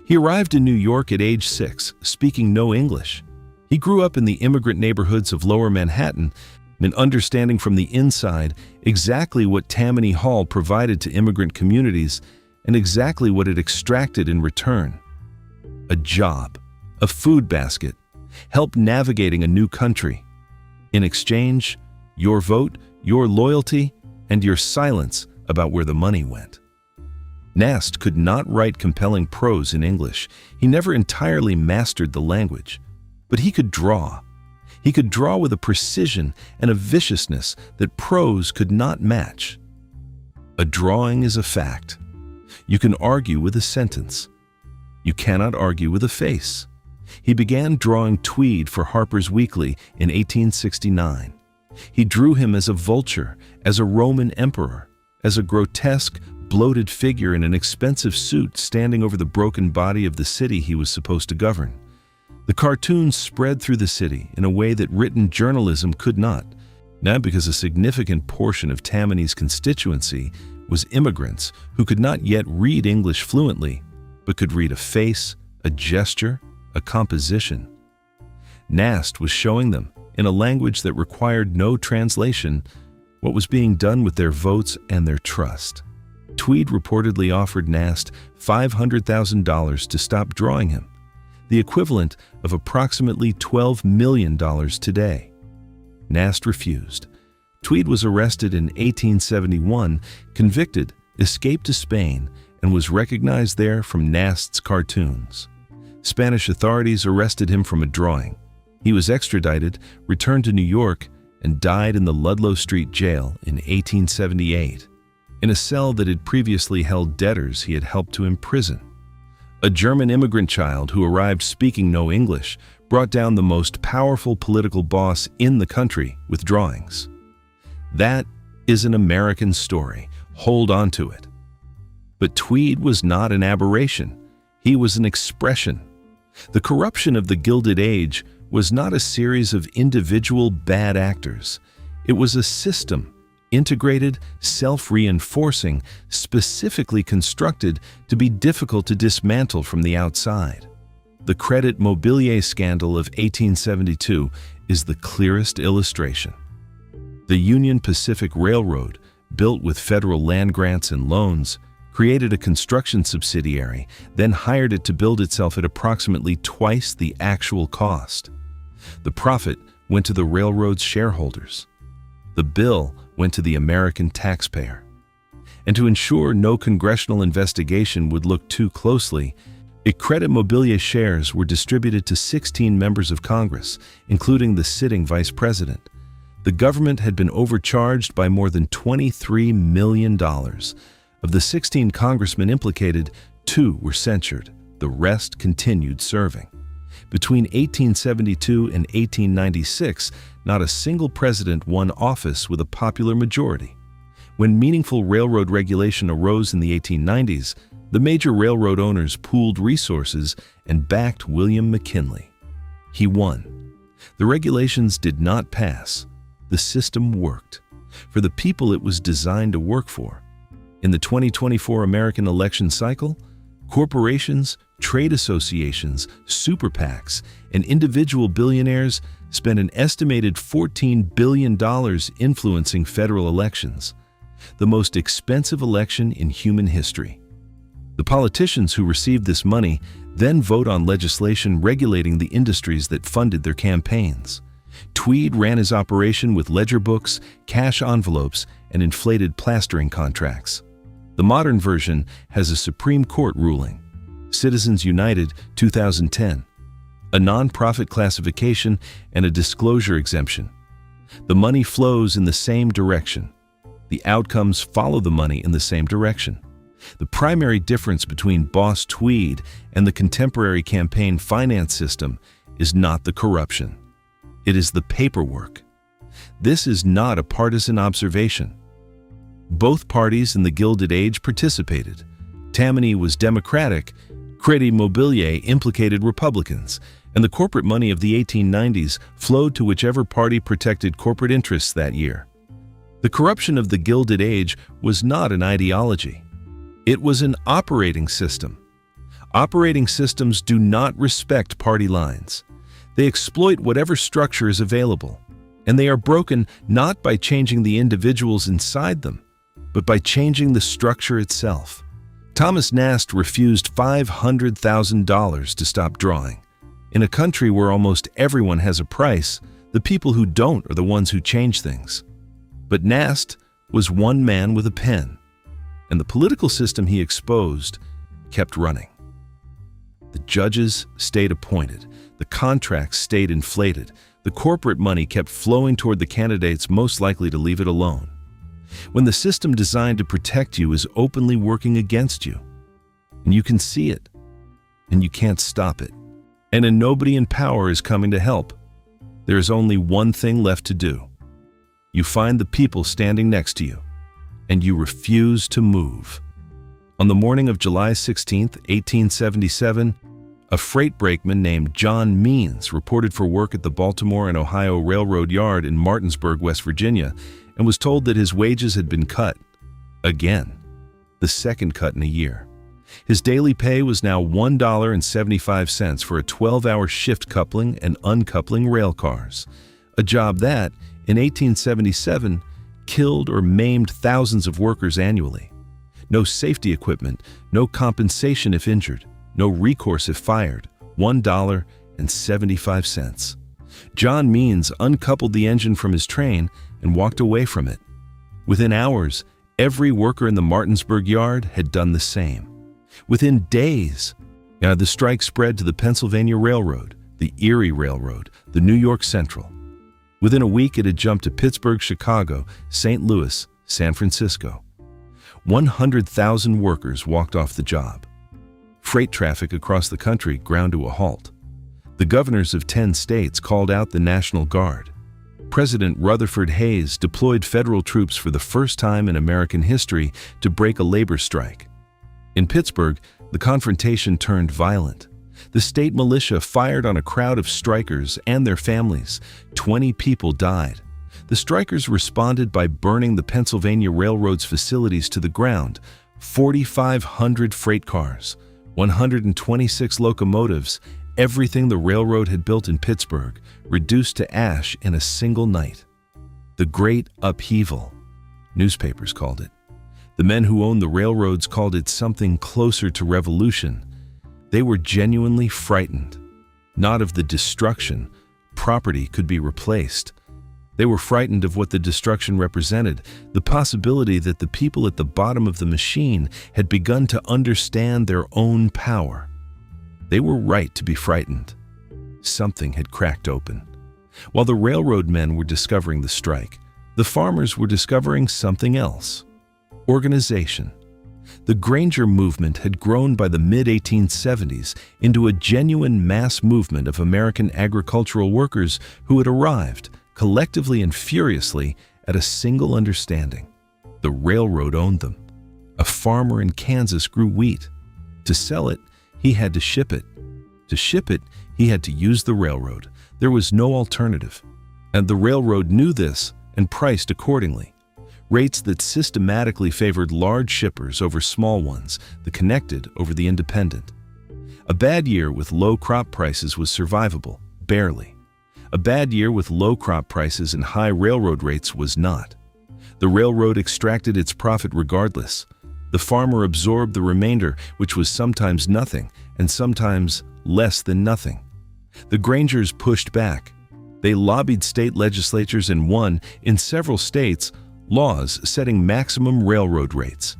He arrived in New York at age 6, speaking no English. He grew up in the immigrant neighborhoods of Lower Manhattan, and understanding from the inside exactly what Tammany Hall provided to immigrant communities and exactly what it extracted in return. A job, a food basket, help navigating a new country. In exchange, your vote, your loyalty, and your silence about where the money went. Nast could not write compelling prose in English. He never entirely mastered the language, but he could draw. He could draw with a precision and a viciousness that prose could not match. A drawing is a fact. You can argue with a sentence. You cannot argue with a face. He began drawing Tweed for Harper's Weekly in 1869. He drew him as a vulture, as a Roman emperor, as a grotesque, bloated figure in an expensive suit standing over the broken body of the city he was supposed to govern. The cartoons spread through the city in a way that written journalism could not, not because a significant portion of Tammany's constituency was immigrants who could not yet read English fluently, but could read a face, a gesture, a composition. Nast was showing them, in a language that required no translation, what was being done with their votes and their trust. Tweed reportedly offered Nast $500,000 to stop drawing him. the equivalent of approximately $12 million today. Nast refused. Tweed was arrested in 1871, convicted, escaped to Spain, and was recognized there from Nast's cartoons. Spanish authorities arrested him from a drawing. He was extradited, returned to New York, and died in the Ludlow Street jail in 1878, in a cell that had previously held debtors he had helped to imprison. A German immigrant child who arrived speaking no English brought down the most powerful political boss in the country with drawings. That is an American story. Hold on to it. But Tweed was not an aberration. He was an expression. The corruption of the Gilded Age was not a series of individual bad actors. It was a system, integrated, self-reinforcing, specifically constructed to be difficult to dismantle from the outside. The Credit Mobilier scandal of 1872 is the clearest illustration. The Union Pacific Railroad, built with federal land grants and loans, created a construction subsidiary, then hired it to build itself at approximately twice the actual cost. The profit went to the railroad's shareholders. The bill went to the American taxpayer. And to ensure no congressional investigation would look too closely, Credit Mobilier shares were distributed to 16 members of Congress, including the sitting vice president. The government had been overcharged by more than $23 million. Of the 16 congressmen implicated, 2 were censured. The rest continued serving. Between 1872 and 1896, not a single president won office with a popular majority. When meaningful railroad regulation arose in the 1890s, the major railroad owners pooled resources and backed William McKinley. He won. The regulations did not pass. The system worked. For the people it was designed to work for. In the 2024 American election cycle, corporations, trade associations, super PACs, and individual billionaires spent an estimated $14 billion influencing federal elections, the most expensive election in human history. The politicians who received this money then vote on legislation regulating the industries that funded their campaigns. Tweed ran his operation with ledger books, cash envelopes, and inflated plastering contracts. The modern version has a Supreme Court ruling, Citizens United 2010, a non-profit classification, and a disclosure exemption. The money flows in the same direction. The outcomes follow the money in the same direction. The primary difference between Boss Tweed and the contemporary campaign finance system is not the corruption. It is the paperwork. This is not a partisan observation. Both parties in the Gilded Age participated. Tammany was Democratic, Credit Mobilier implicated Republicans, and the corporate money of the 1890s flowed to whichever party protected corporate interests that year. The corruption of the Gilded Age was not an ideology. It was an operating system. Operating systems do not respect party lines. They exploit whatever structure is available, and they are broken not by changing the individuals inside them, but by changing the structure itself. Thomas Nast refused $500,000 to stop drawing. In a country where almost everyone has a price, the people who don't are the ones who change things. But Nast was one man with a pen, and the political system he exposed kept running. The judges stayed appointed, the contracts stayed inflated, the corporate money kept flowing toward the candidates most likely to leave it alone. When the system designed to protect you is openly working against you, and you can see it, and you can't stop it, and nobody in power is coming to help, there is only one thing left to do. You find the people standing next to you, and you refuse to move. On the morning of July 16, 1877, a freight brakeman named John Means reported for work at the Baltimore and Ohio Railroad Yard in Martinsburg, West Virginia, and was told that his wages had been cut. Again, the second cut in a year. His daily pay was now $1.75 for a 12-hour shift coupling and uncoupling rail cars, a job that, in 1877, killed or maimed thousands of workers annually. No safety equipment, no compensation if injured, no recourse if fired, $1.75. John Means uncoupled the engine from his train and walked away from it. Within hours, every worker in the Martinsburg yard had done the same. Within days, the strike spread to the Pennsylvania Railroad, the Erie Railroad, the New York Central. Within a week, it had jumped to Pittsburgh, Chicago, St. Louis, San Francisco. 100,000 workers walked off the job. Freight traffic across the country ground to a halt. The governors of 10 states called out the National Guard. President Rutherford Hayes deployed federal troops for the first time in American history to break a labor strike. In Pittsburgh, the confrontation turned violent. The state militia fired on a crowd of strikers and their families. 20 people died. The strikers responded by burning the Pennsylvania Railroad's facilities to the ground: 4,500 freight cars, 126 locomotives, everything the railroad had built in Pittsburgh, reduced to ash in a single night. The Great Upheaval, newspapers called it. The men who owned the railroads called it something closer to revolution. They were genuinely frightened, not of the destruction. Property could be replaced. They were frightened of what the destruction represented, the possibility that the people at the bottom of the machine had begun to understand their own power. They were right to be frightened. Something had cracked open. While the railroad men were discovering the strike, the farmers were discovering something else: organization. The Granger movement had grown by the mid-1870s into a genuine mass movement of American agricultural workers who had arrived, collectively and furiously, at a single understanding: the railroad owned them. A farmer in Kansas grew wheat. To sell it, he had to ship it. To ship it, he had to use the railroad. There was no alternative. And the railroad knew this and priced accordingly. Rates that systematically favored large shippers over small ones, the connected over the independent. A bad year with low crop prices was survivable, barely. A bad year with low crop prices and high railroad rates was not. The railroad extracted its profit regardless. The farmer absorbed the remainder, which was sometimes nothing and sometimes less than nothing. The Grangers pushed back. They lobbied state legislatures and won, in several states, laws setting maximum railroad rates.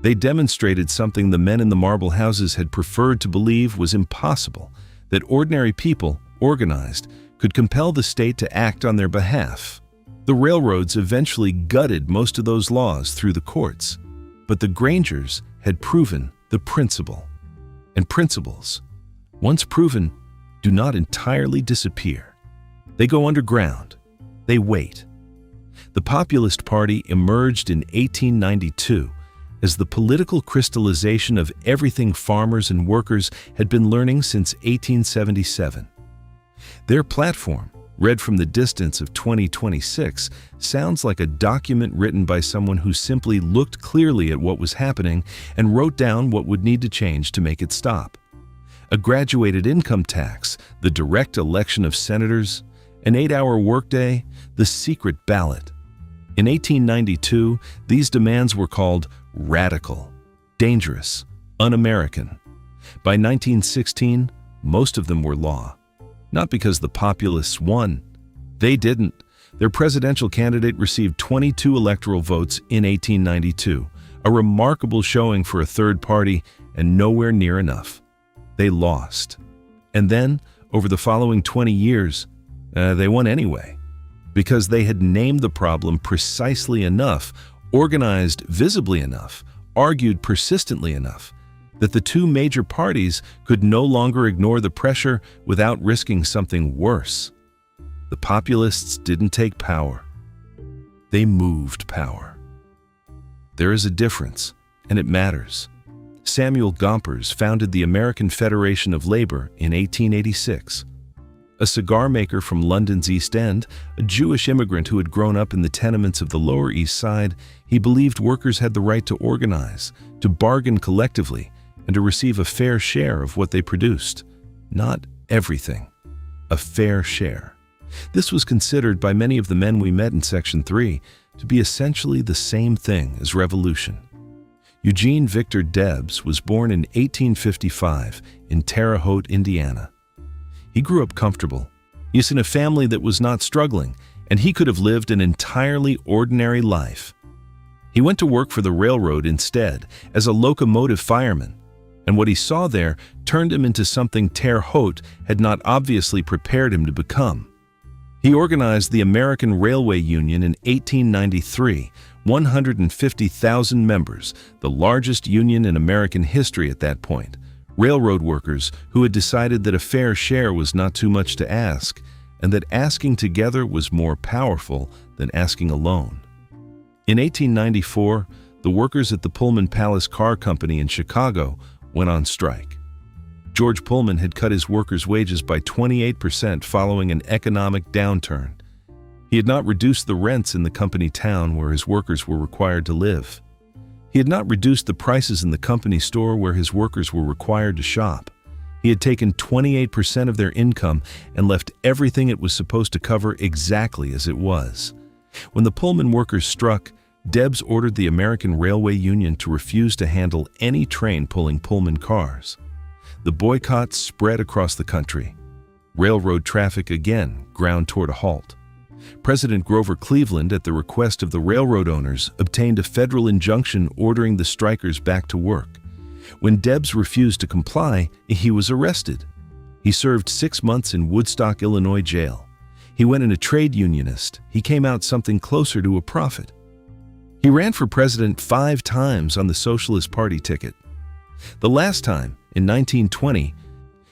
They demonstrated something the men in the marble houses had preferred to believe was impossible: that ordinary people, organized, could compel the state to act on their behalf. The railroads eventually gutted most of those laws through the courts, but the Grangers had proven the principle. And principles, once proven, do not entirely disappear. They go underground. They wait. The Populist Party emerged in 1892 as the political crystallization of everything farmers and workers had been learning since 1877. Their platform, read from the distance of 2026, sounds like a document written by someone who simply looked clearly at what was happening and wrote down what would need to change to make it stop. A graduated income tax, the direct election of senators, an 8-hour workday, the secret ballot. In 1892, these demands were called radical, dangerous, un-American. By 1916, most of them were law. Not because the populists won. They didn't. Their presidential candidate received 22 electoral votes in 1892, a remarkable showing for a third party and nowhere near enough. They lost. And then, over the following 20 years, they won anyway, because they had named the problem precisely enough, organized visibly enough, argued persistently enough, that the two major parties could no longer ignore the pressure without risking something worse. The populists didn't take power. They moved power. There is a difference, and it matters. Samuel Gompers founded the American Federation of Labor in 1886. A cigar maker from London's East End, a Jewish immigrant who had grown up in the tenements of the Lower East Side, he believed workers had the right to organize, to bargain collectively, and to receive a fair share of what they produced. Not everything. A fair share. This was considered by many of the men we met in Section 3 to be essentially the same thing as revolution. Eugene Victor Debs was born in 1855 in Terre Haute, Indiana. He grew up comfortable. He was in a family that was not struggling, and he could have lived an entirely ordinary life. He went to work for the railroad instead, as a locomotive fireman, and what he saw there turned him into something Terre Haute had not obviously prepared him to become. He organized the American Railway Union in 1893, 150,000 members, the largest union in American history at that point. Railroad workers who had decided that a fair share was not too much to ask, and that asking together was more powerful than asking alone. In 1894, the workers at the Pullman Palace Car Company in Chicago went on strike. George Pullman had cut his workers' wages by 28% following an economic downturn. He had not reduced the rents in the company town where his workers were required to live. He had not reduced the prices in the company store where his workers were required to shop. He had taken 28% of their income and left everything it was supposed to cover exactly as it was. When the Pullman workers struck, Debs ordered the American Railway Union to refuse to handle any train pulling Pullman cars. The boycott spread across the country. Railroad traffic again ground toward a halt. President Grover Cleveland, at the request of the railroad owners, obtained a federal injunction ordering the strikers back to work. When Debs refused to comply, he was arrested. He served 6 months in Woodstock, Illinois jail. He went in a trade unionist. He came out something closer to a prophet. He ran for president 5 times on the Socialist Party ticket. The last time, in 1920,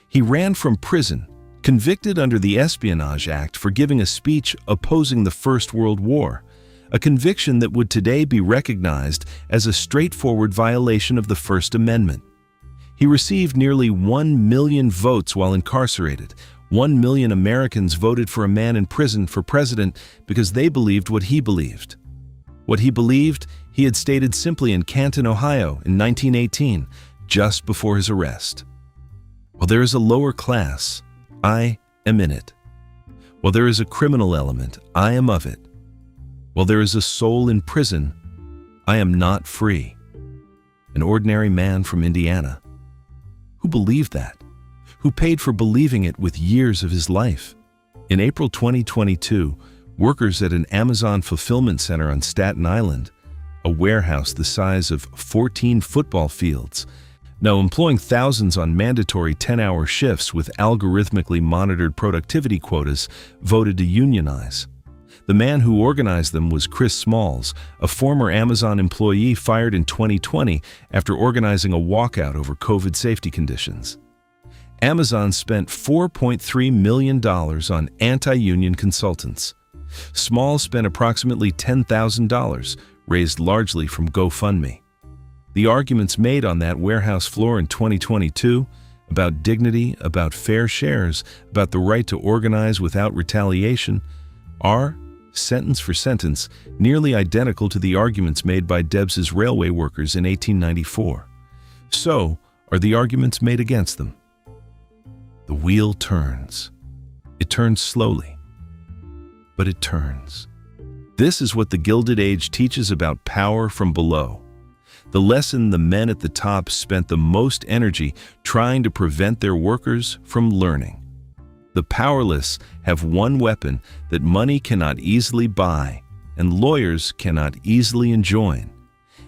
he ran from prison, convicted under the Espionage Act for giving a speech opposing the First World War, a conviction that would today be recognized as a straightforward violation of the First Amendment. He received nearly 1 million votes while incarcerated. 1 million Americans voted for a man in prison for president because they believed what he believed. What he believed, he had stated simply in Canton, Ohio in 1918, just before his arrest. While there is a lower class, I am in it. While there is a criminal element, I am of it. While there is a soul in prison, I am not free. An ordinary man from Indiana. Who believed that? Who paid for believing it with years of his life? In April 2022, workers at an Amazon fulfillment center on Staten Island, a warehouse the size of 14 football fields, now employing thousands on mandatory 10-hour shifts with algorithmically monitored productivity quotas, voted to unionize. The man who organized them was Chris Smalls, a former Amazon employee fired in 2020 after organizing a walkout over COVID safety conditions. Amazon spent $4.3 million on anti-union consultants. Smalls spent approximately $10,000, raised largely from GoFundMe. The arguments made on that warehouse floor in 2022 about dignity, about fair shares, about the right to organize without retaliation are, sentence for sentence, nearly identical to the arguments made by Debs's railway workers in 1894. So are the arguments made against them. The wheel turns. It turns slowly, but it turns. This is what the Gilded Age teaches about power from below. The lesson the men at the top spent the most energy trying to prevent their workers from learning. The powerless have one weapon that money cannot easily buy, and lawyers cannot easily enjoin,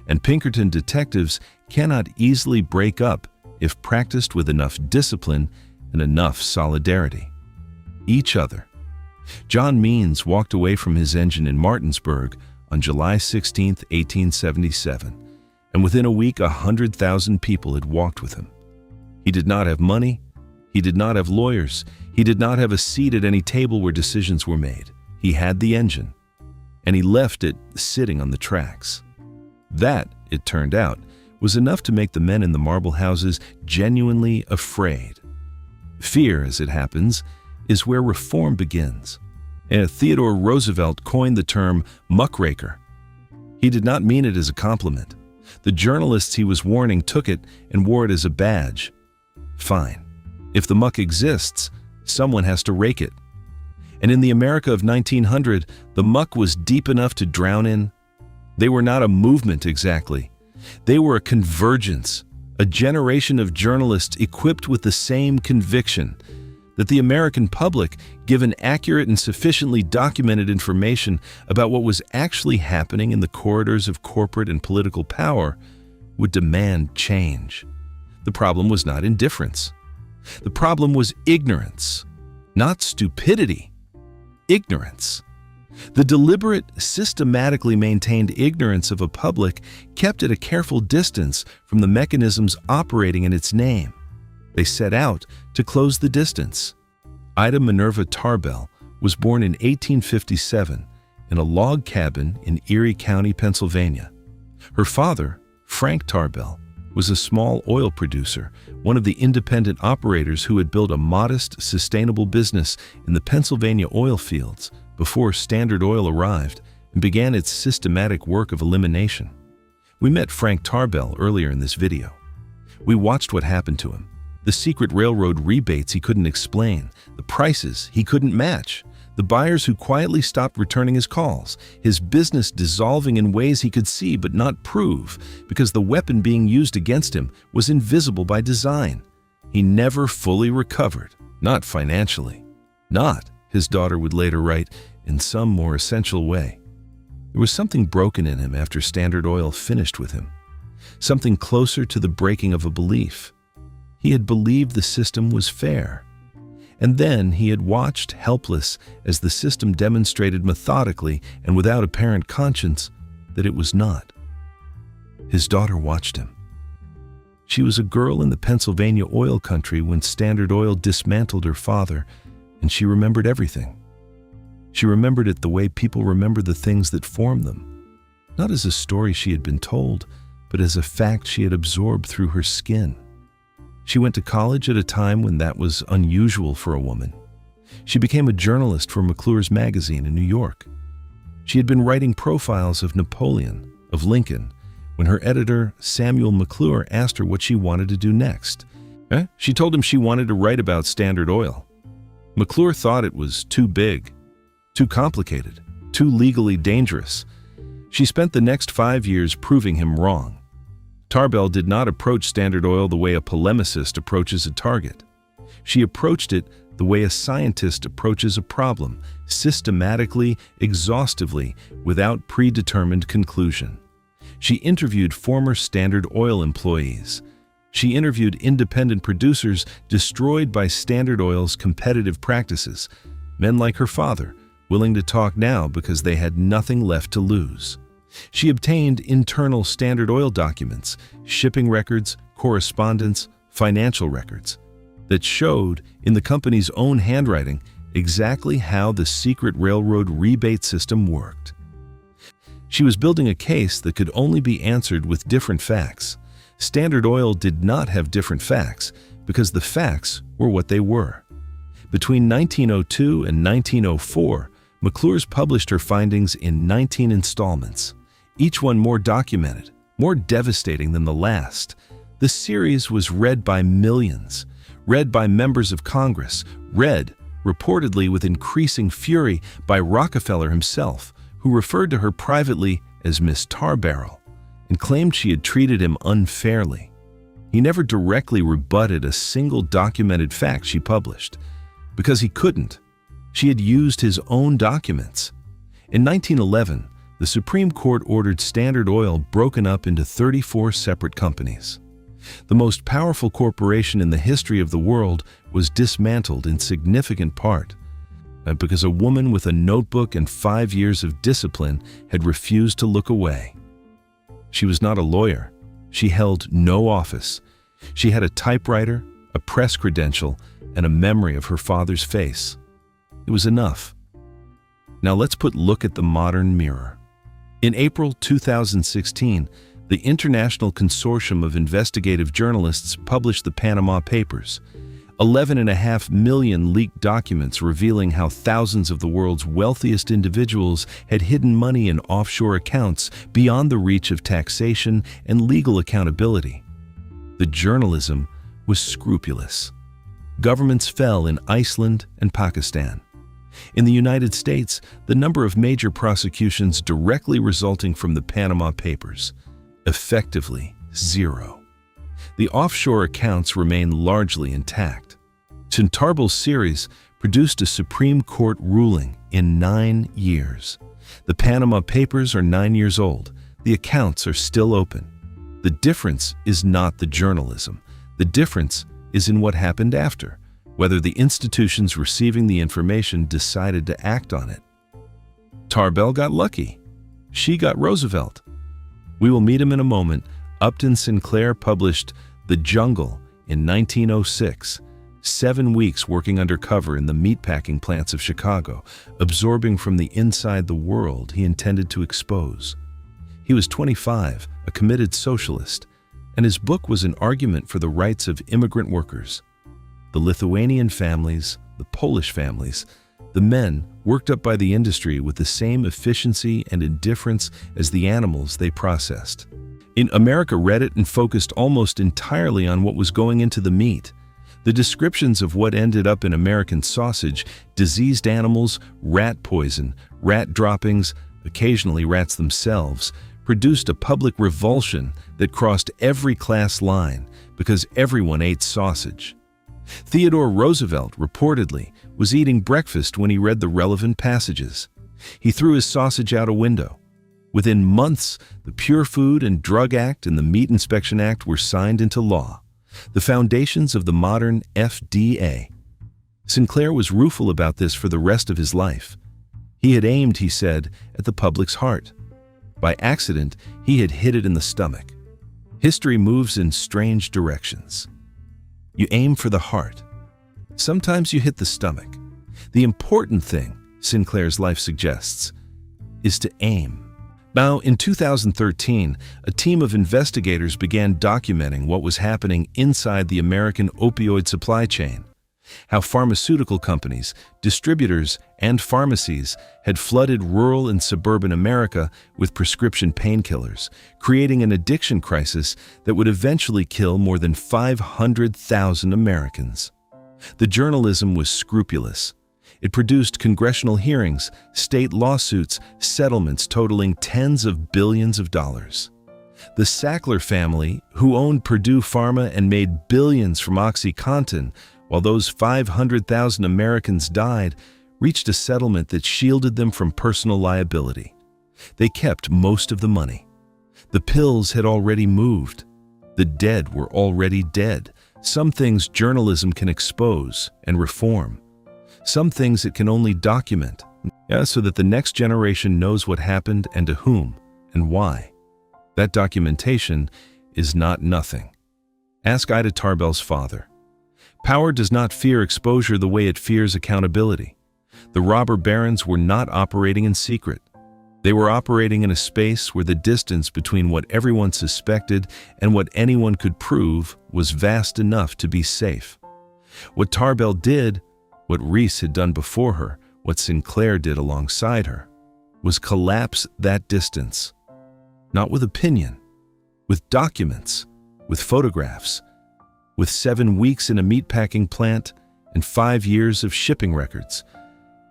and Pinkerton detectives cannot easily break up if practiced with enough discipline and enough solidarity. Each other. John Means walked away from his engine in Martinsburg on July 16, 1877. And within a week, 100,000 people had walked with him. He did not have money. He did not have lawyers. He did not have a seat at any table where decisions were made. He had the engine, and he left it sitting on the tracks. That, it turned out, was enough to make the men in the marble houses genuinely afraid. Fear, as it happens, is where reform begins. And Theodore Roosevelt coined the term muckraker. He did not mean it as a compliment. The journalists he was warning took it and wore it as a badge. Fine. If the muck exists, someone has to rake it. And in the America of 1900, the muck was deep enough to drown in. They were not a movement exactly. They were a convergence, a generation of journalists equipped with the same conviction. that the American public, given accurate and sufficiently documented information about what was actually happening in the corridors of corporate and political power, would demand change. The problem was not indifference. The problem was ignorance, not stupidity. Ignorance. The deliberate, systematically maintained ignorance of a public kept at a careful distance from the mechanisms operating in its name. They set out to close the distance. Ida Minerva Tarbell was born in 1857 in a log cabin in Erie County, Pennsylvania. Her father, Frank Tarbell, was a small oil producer, one of the independent operators who had built a modest, sustainable business in the Pennsylvania oil fields before Standard Oil arrived and began its systematic work of elimination. We met Frank Tarbell earlier in this video. We watched what happened to him. The secret railroad rebates he couldn't explain, the prices he couldn't match, the buyers who quietly stopped returning his calls, his business dissolving in ways he could see but not prove because the weapon being used against him was invisible by design. He never fully recovered, not financially. Not, his daughter would later write, in some more essential way. There was something broken in him after Standard Oil finished with him, something closer to the breaking of a belief. He had believed the system was fair. And then he had watched, helpless, as the system demonstrated methodically and without apparent conscience that it was not. His daughter watched him. She was a girl in the Pennsylvania oil country when Standard Oil dismantled her father, and she remembered everything. She remembered it the way people remember the things that form them, not as a story she had been told, but as a fact she had absorbed through her skin. She went to college at a time when that was unusual for a woman. She became a journalist for McClure's magazine in New York. She had been writing profiles of Napoleon, of Lincoln, when her editor, Samuel McClure, asked her what she wanted to do next. She told him she wanted to write about Standard Oil. McClure thought it was too big, too complicated, too legally dangerous. She spent the next 5 years proving him wrong. Tarbell did not approach Standard Oil the way a polemicist approaches a target. She approached it the way a scientist approaches a problem, systematically, exhaustively, without predetermined conclusion. She interviewed former Standard Oil employees. She interviewed independent producers destroyed by Standard Oil's competitive practices, men like her father, willing to talk now because they had nothing left to lose. She obtained internal Standard Oil documents, shipping records, correspondence, financial records, that showed, in the company's own handwriting, exactly how the secret railroad rebate system worked. She was building a case that could only be answered with different facts. Standard Oil did not have different facts because the facts were what they were. Between 1902 and 1904, McClure's published her findings in 19 installments, each one more documented, more devastating than the last. The series was read by millions, read by members of Congress, read, reportedly with increasing fury, by Rockefeller himself, who referred to her privately as Miss Tarbell and claimed she had treated him unfairly. He never directly rebutted a single documented fact she published, because he couldn't. She had used his own documents. In 1911, the Supreme Court ordered Standard Oil broken up into 34 separate companies. The most powerful corporation in the history of the world was dismantled in significant part because a woman with a notebook and 5 years of discipline had refused to look away. She was not a lawyer. She held no office. She had a typewriter, a press credential, and a memory of her father's face. It was enough. Now let's look at the modern mirror. In April 2016, the International Consortium of Investigative Journalists published the Panama Papers, 11.5 million leaked documents revealing how thousands of the world's wealthiest individuals had hidden money in offshore accounts beyond the reach of taxation and legal accountability. The journalism was scrupulous. Governments fell in Iceland and Pakistan. In the United States, the number of major prosecutions directly resulting from the Panama Papers, effectively 0. The offshore accounts remain largely intact. Tarbell's series produced a Supreme Court ruling in 9 years. The Panama Papers are 9 years old. The accounts are still open. The difference is not the journalism. The difference is in what happened after, whether the institutions receiving the information decided to act on it. Tarbell got lucky. She got Roosevelt. We will meet him in a moment. Upton Sinclair published The Jungle in 1906, 7 weeks working undercover in the meatpacking plants of Chicago, absorbing from the inside the world he intended to expose. He was 25, a committed socialist, and his book was an argument for the rights of immigrant workers. The Lithuanian families, the Polish families, the men worked up by the industry with the same efficiency and indifference as the animals they processed. In America read it and focused almost entirely on what was going into the meat. The descriptions of what ended up in American sausage, diseased animals, rat poison, rat droppings, occasionally rats themselves, produced a public revulsion that crossed every class line because everyone ate sausage. Theodore Roosevelt, reportedly, was eating breakfast when he read the relevant passages. He threw his sausage out a window. Within months, the Pure Food and Drug Act and the Meat Inspection Act were signed into law, the foundations of the modern FDA. Sinclair was rueful about this for the rest of his life. He had aimed, he said, at the public's heart. By accident, he had hit it in the stomach. History moves in strange directions. You aim for the heart. Sometimes you hit the stomach. The important thing, Sinclair's life suggests, is to aim. Now, in 2013, a team of investigators began documenting what was happening inside the American opioid supply chain. How pharmaceutical companies, distributors, and pharmacies had flooded rural and suburban America with prescription painkillers, creating an addiction crisis that would eventually kill more than 500,000 Americans. The journalism was scrupulous. It produced congressional hearings, state lawsuits, settlements totaling tens of billions of dollars. The Sackler family, who owned Purdue Pharma and made billions from OxyContin, while those 500,000 Americans died, reached a settlement that shielded them from personal liability. They kept most of the money. The pills had already moved. The dead were already dead. Some things journalism can expose and reform. Some things it can only document, so that the next generation knows what happened and to whom and why. That documentation is not nothing. Ask Ida Tarbell's father. Power does not fear exposure the way it fears accountability. The robber barons were not operating in secret. They were operating in a space where the distance between what everyone suspected and what anyone could prove was vast enough to be safe. What Tarbell did, what Riis had done before her, what Sinclair did alongside her, was collapse that distance. Not with opinion, with documents, with photographs, with 7 weeks in a meatpacking plant and 5 years of shipping records,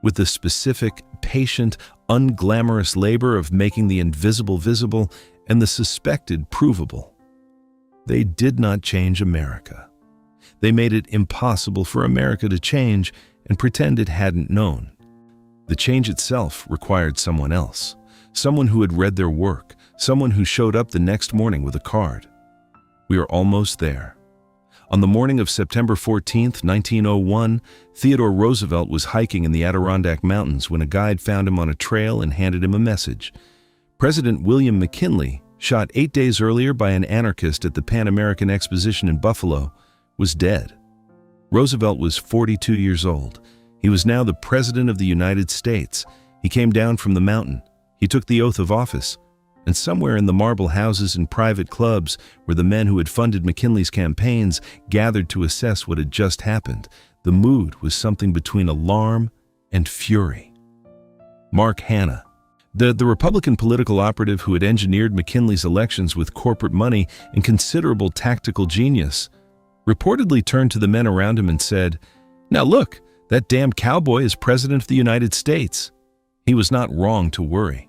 with the specific, patient, unglamorous labor of making the invisible visible and the suspected provable. They did not change America. They made it impossible for America to change and pretend it hadn't known. The change itself required someone else, someone who had read their work, someone who showed up the next morning with a card. We are almost there. On the morning of September 14, 1901, Theodore Roosevelt was hiking in the Adirondack Mountains when a guide found him on a trail and handed him a message. President William McKinley, shot 8 days earlier by an anarchist at the Pan American Exposition in Buffalo, was dead. Roosevelt was 42 years old. He was now the President of the United States. He came down from the mountain. He took the oath of office. And somewhere in the marble houses and private clubs where the men who had funded McKinley's campaigns gathered to assess what had just happened, the mood was something between alarm and fury. Mark Hanna, the Republican political operative who had engineered McKinley's elections with corporate money and considerable tactical genius, reportedly turned to the men around him and said, "Now look, that damn cowboy is President of the United States." He was not wrong to worry.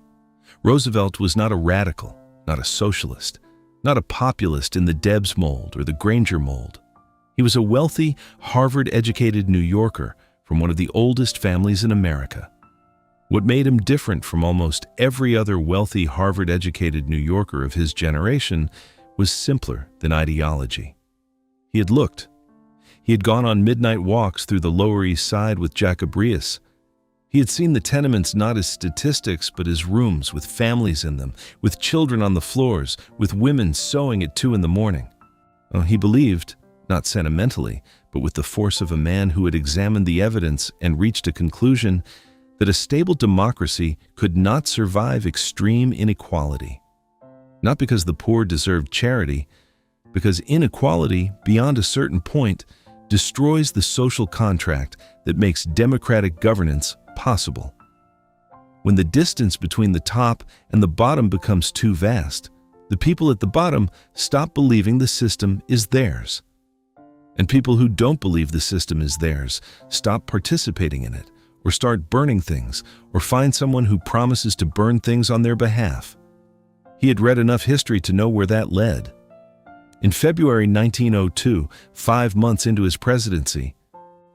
Roosevelt was not a radical, not a socialist, not a populist in the Debs mold or the Granger mold. He was a wealthy, Harvard-educated New Yorker from one of the oldest families in America. What made him different from almost every other wealthy, Harvard-educated New Yorker of his generation was simpler than ideology. He had looked. He had gone on midnight walks through the Lower East Side with Jacob Riis. He had seen the tenements not as statistics but as rooms with families in them, with children on the floors, with women sewing at 2 a.m. He believed, not sentimentally, but with the force of a man who had examined the evidence and reached a conclusion that a stable democracy could not survive extreme inequality. Not because the poor deserved charity, because inequality, beyond a certain point, destroys the social contract that makes democratic governance possible. When the distance between the top and the bottom becomes too vast, the people at the bottom stop believing the system is theirs. And people who don't believe the system is theirs stop participating in it, or start burning things, or find someone who promises to burn things on their behalf. He had read enough history to know where that led. In February 1902, 5 months into his presidency,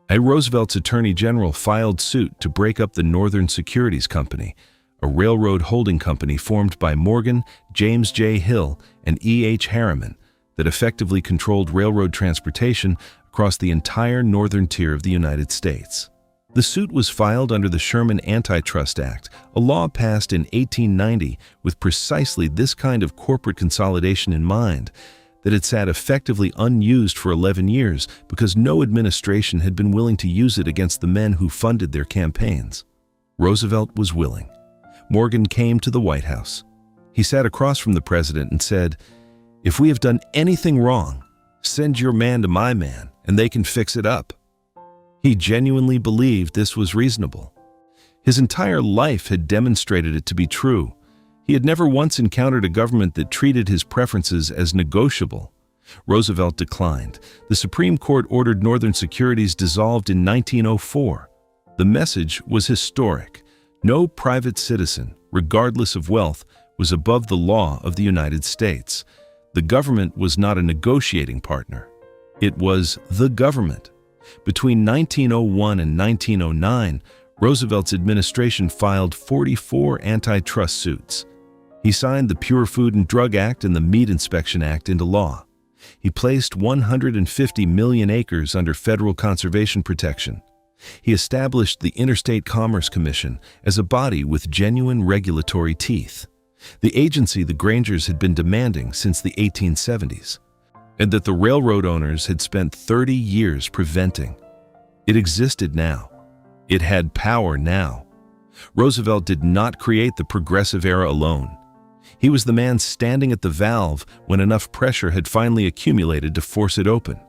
Roosevelt's Attorney General filed suit to break up the Northern Securities Company, a railroad holding company formed by Morgan, James J. Hill, and E. H. Harriman that effectively controlled railroad transportation across the entire northern tier of the United States. The suit was filed under the Sherman Antitrust Act, a law passed in 1890 with precisely this kind of corporate consolidation in mind, that had sat effectively unused for 11 years because no administration had been willing to use it against the men who funded their campaigns. Roosevelt was willing. Morgan came to the White House. He sat across from the president and said, "If we have done anything wrong, send your man to my man and they can fix it up." He genuinely believed this was reasonable. His entire life had demonstrated it to be true. He had never once encountered a government that treated his preferences as negotiable. Roosevelt declined. The Supreme Court ordered Northern Securities dissolved in 1904. The message was historic. No private citizen, regardless of wealth, was above the law of the United States. The government was not a negotiating partner. It was the government. Between 1901 and 1909, Roosevelt's administration filed 44 antitrust suits. He signed the Pure Food and Drug Act and the Meat Inspection Act into law. He placed 150 million acres under federal conservation protection. He established the Interstate Commerce Commission as a body with genuine regulatory teeth, the agency the Grangers had been demanding since the 1870s, and that the railroad owners had spent 30 years preventing. It existed now. It had power now. Roosevelt did not create the progressive era alone. He was the man standing at the valve when enough pressure had finally accumulated to force it open.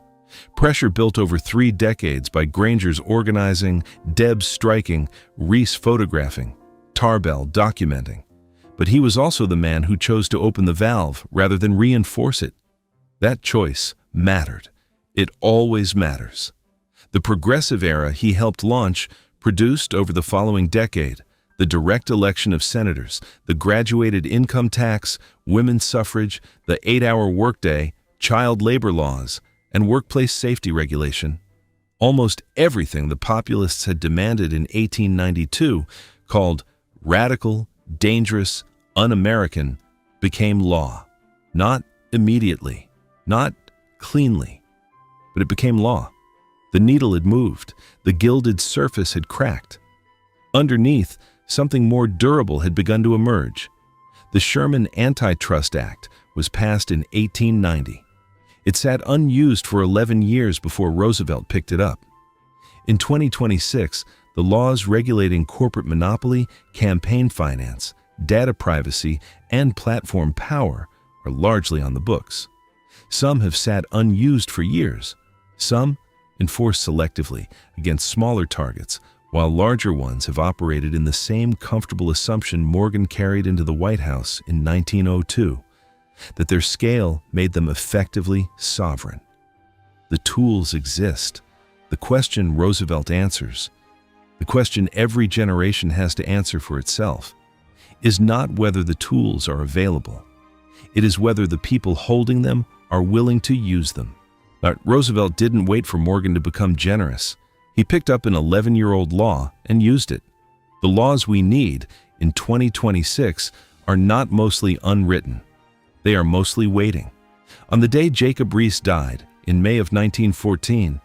Pressure built over 3 decades by Grangers organizing, Debs striking, Riis photographing, Tarbell documenting. But he was also the man who chose to open the valve rather than reinforce it. That choice mattered. It always matters. The progressive era he helped launch produced over the following decade the direct election of senators, the graduated income tax, women's suffrage, the 8-hour workday, child labor laws, and workplace safety regulation. Almost everything the populists had demanded in 1892, called radical, dangerous, un-American, became law. Not immediately, not cleanly, but it became law. The needle had moved, the gilded surface had cracked. Underneath, something more durable had begun to emerge. The Sherman Antitrust Act was passed in 1890. It sat unused for 11 years before Roosevelt picked it up. In 2026, the laws regulating corporate monopoly, campaign finance, data privacy, and platform power are largely on the books. Some have sat unused for years. Some enforced selectively against smaller targets, while larger ones have operated in the same comfortable assumption Morgan carried into the White House in 1902, that their scale made them effectively sovereign. The tools exist. The question Roosevelt answers, the question every generation has to answer for itself, is not whether the tools are available. It is whether the people holding them are willing to use them. Roosevelt didn't wait for Morgan to become generous. He picked up an 11-year-old law and used it. The laws we need in 2026 are not mostly unwritten. They are mostly waiting. On the day Jacob Riis died, in May of 1914,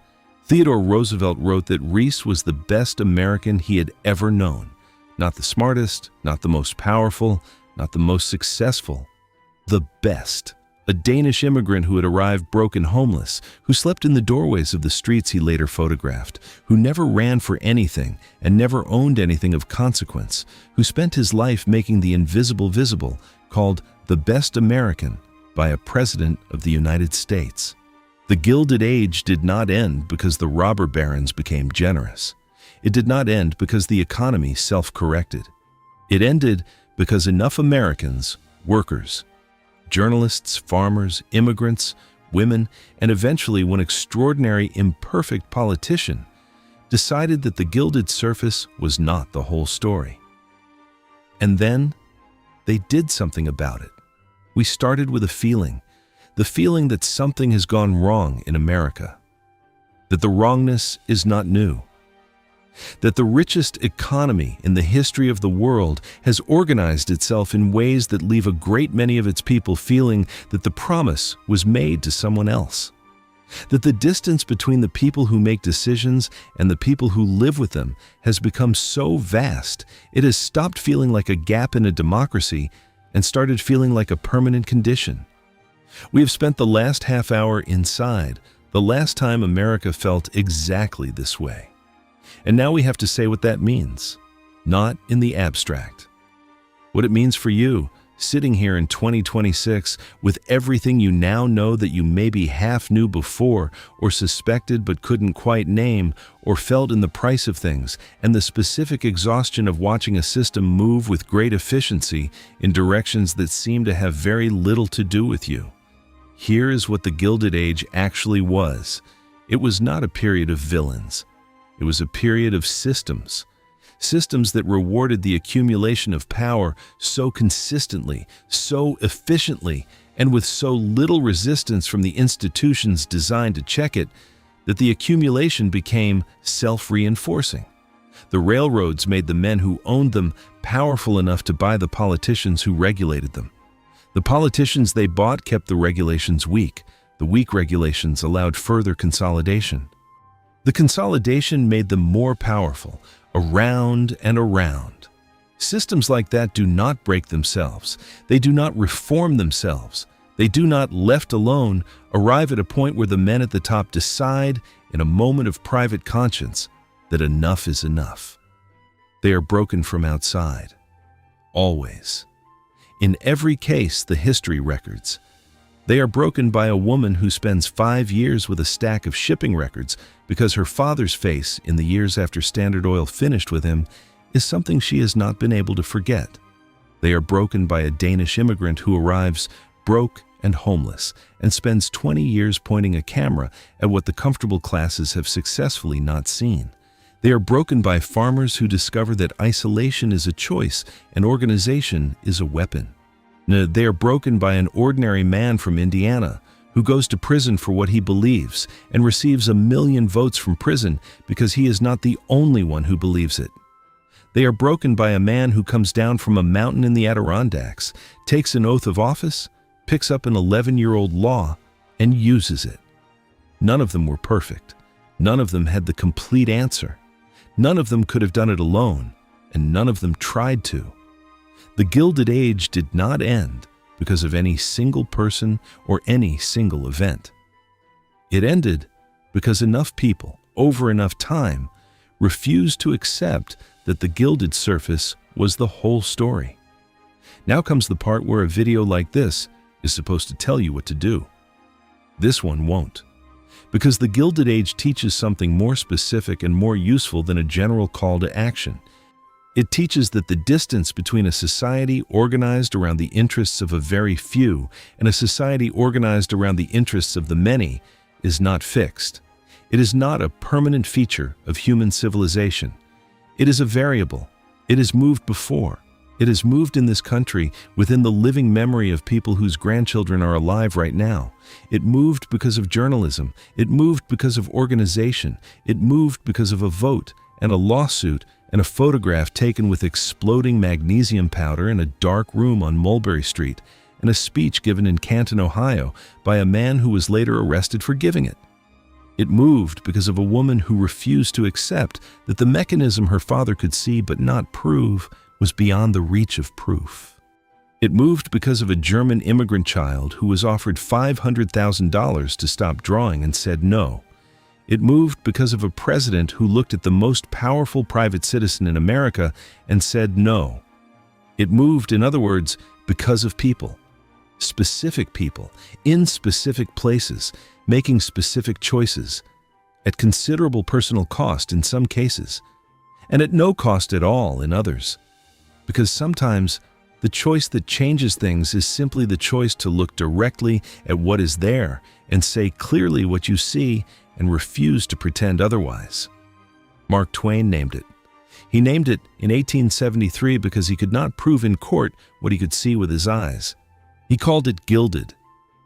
Theodore Roosevelt wrote that Riis was the best American he had ever known. Not the smartest, not the most powerful, not the most successful. The best. A Danish immigrant who had arrived broke and homeless, who slept in the doorways of the streets he later photographed, who never ran for anything and never owned anything of consequence, who spent his life making the invisible visible, called the best American by a president of the United States. The Gilded Age did not end because the robber barons became generous. It did not end because the economy self-corrected. It ended because enough Americans, workers, journalists, farmers, immigrants, women, and eventually one extraordinary, imperfect politician decided that the gilded surface was not the whole story. And then they did something about it. We started with a feeling, the feeling that something has gone wrong in America, that the wrongness is not new, that the richest economy in the history of the world has organized itself in ways that leave a great many of its people feeling that the promise was made to someone else, that the distance between the people who make decisions and the people who live with them has become so vast it has stopped feeling like a gap in a democracy and started feeling like a permanent condition. We have spent the last half hour inside, the last time America felt exactly this way. And now we have to say what that means, not in the abstract. What it means for you, sitting here in 2026 with everything you now know that you maybe half knew before or suspected but couldn't quite name or felt in the price of things and the specific exhaustion of watching a system move with great efficiency in directions that seem to have very little to do with you. Here is what the Gilded Age actually was. It was not a period of villains. It was a period of systems. Systems that rewarded the accumulation of power so consistently, so efficiently, and with so little resistance from the institutions designed to check it, that the accumulation became self-reinforcing. The railroads made the men who owned them powerful enough to buy the politicians who regulated them. The politicians they bought kept the regulations weak. The weak regulations allowed further consolidation. The consolidation made them more powerful, around and around. Systems like that do not break themselves. They do not reform themselves. They do not, left alone, arrive at a point where the men at the top decide, in a moment of private conscience, that enough is enough. They are broken from outside. Always. In every case, the history records. They are broken by a woman who spends 5 years with a stack of shipping records because her father's face in the years after Standard Oil finished with him is something she has not been able to forget. They are broken by a Danish immigrant who arrives broke and homeless and spends 20 years pointing a camera at what the comfortable classes have successfully not seen. They are broken by farmers who discover that isolation is a choice and organization is a weapon. They are broken by an ordinary man from Indiana who goes to prison for what he believes and receives 1 million votes from prison because he is not the only one who believes it. They are broken by a man who comes down from a mountain in the Adirondacks, takes an oath of office, picks up an 11-year-old law, and uses it. None of them were perfect. None of them had the complete answer. None of them could have done it alone, and none of them tried to. The Gilded Age did not end because of any single person or any single event. It ended because enough people, over enough time, refused to accept that the gilded surface was the whole story. Now comes the part where a video like this is supposed to tell you what to do. This one won't, because the Gilded Age teaches something more specific and more useful than a general call to action. It teaches that the distance between a society organized around the interests of a very few and a society organized around the interests of the many is not fixed. It is not a permanent feature of human civilization. It is a variable. It has moved before. It has moved in this country within the living memory of people whose grandchildren are alive right now. It moved because of journalism. It moved because of organization. It moved because of a vote and a lawsuit and a photograph taken with exploding magnesium powder in a dark room on Mulberry Street and a speech given in Canton, Ohio by a man who was later arrested for giving it. It moved because of a woman who refused to accept that the mechanism her father could see but not prove was beyond the reach of proof. It moved because of a German immigrant child who was offered $500,000 to stop drawing and said no. It moved because of a president who looked at the most powerful private citizen in America and said no. It moved, in other words, because of people. Specific people, in specific places, making specific choices, at considerable personal cost in some cases, and at no cost at all in others. Because sometimes the choice that changes things is simply the choice to look directly at what is there and say clearly what you see and refuse to pretend otherwise. Mark Twain named it. He named it in 1873 because he could not prove in court what he could see with his eyes. He called it gilded.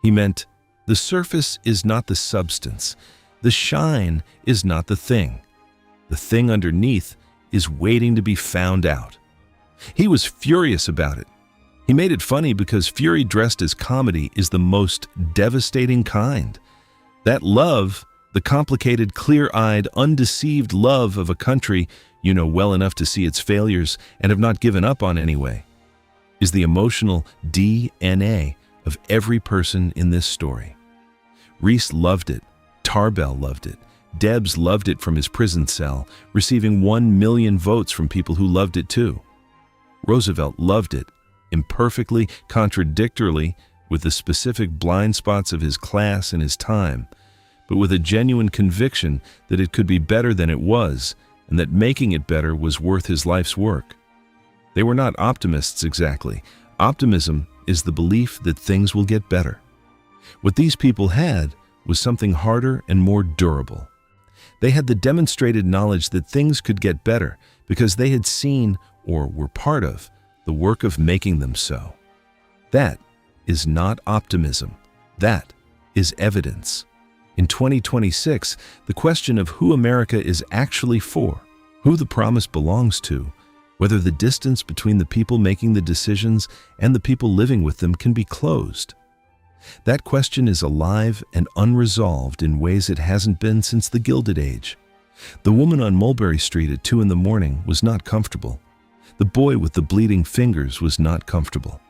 He meant, the surface is not the substance. The shine is not the thing. The thing underneath is waiting to be found out. He was furious about it. He made it funny because fury dressed as comedy is the most devastating kind. That love, the complicated, clear-eyed, undeceived love of a country you know well enough to see its failures and have not given up on anyway, is the emotional DNA of every person in this story. Riis loved it. Tarbell loved it. Debs loved it from his prison cell, receiving 1 million votes from people who loved it too. Roosevelt loved it, imperfectly, contradictorily, with the specific blind spots of his class and his time, but with a genuine conviction that it could be better than it was, and that making it better was worth his life's work. They were not optimists exactly. Optimism is the belief that things will get better. What these people had was something harder and more durable. They had the demonstrated knowledge that things could get better because they had seen, or were part of, the work of making them so. That is not optimism. That is evidence. In 2026, the question of who America is actually for, who the promise belongs to, whether the distance between the people making the decisions and the people living with them can be closed. That question is alive and unresolved in ways it hasn't been since the Gilded Age. The woman on Mulberry Street at 2 a.m. was not comfortable. The boy with the bleeding fingers was not comfortable.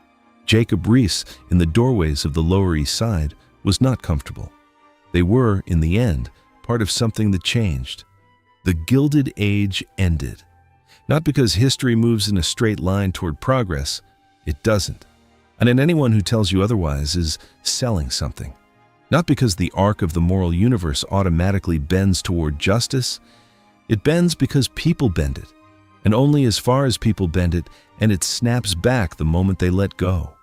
Jacob Riis in the doorways of the Lower East Side was not comfortable. They were, in the end, part of something that changed. The Gilded Age ended. Not because history moves in a straight line toward progress. It doesn't. And anyone who tells you otherwise is selling something. Not because the arc of the moral universe automatically bends toward justice. It bends because people bend it, and only as far as people bend it, and it snaps back the moment they let go.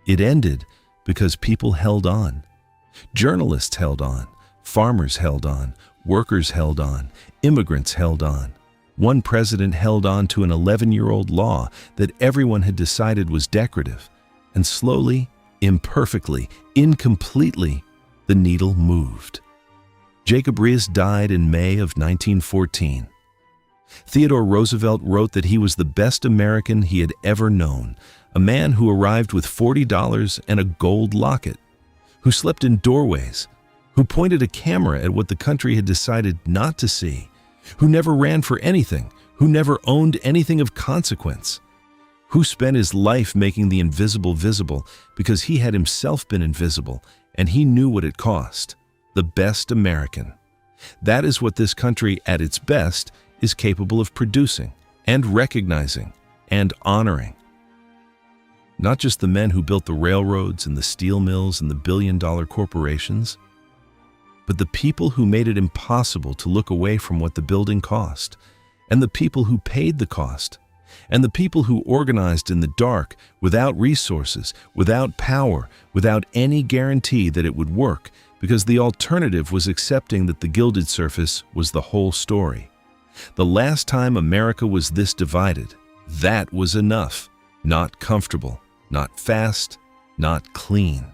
It ended because people held on. Journalists held on, farmers held on, workers held on, immigrants held on. One president held on to an 11-year-old law that everyone had decided was decorative, and slowly, imperfectly, incompletely, the needle moved. Jacob Riis died in May of 1914. Theodore Roosevelt wrote that he was the best American he had ever known, a man who arrived with $40 and a gold locket, who slept in doorways, who pointed a camera at what the country had decided not to see, who never ran for anything, who never owned anything of consequence, who spent his life making the invisible visible because he had himself been invisible and he knew what it cost. The best American. That is what this country, at its best, is capable of producing and recognizing and honoring. Not just the men who built the railroads and the steel mills and the billion-dollar corporations, but the people who made it impossible to look away from what the building cost, and the people who paid the cost, and the people who organized in the dark, without resources, without power, without any guarantee that it would work, because the alternative was accepting that the gilded surface was the whole story. The last time America was this divided, that was enough. Not comfortable, not fast, not clean,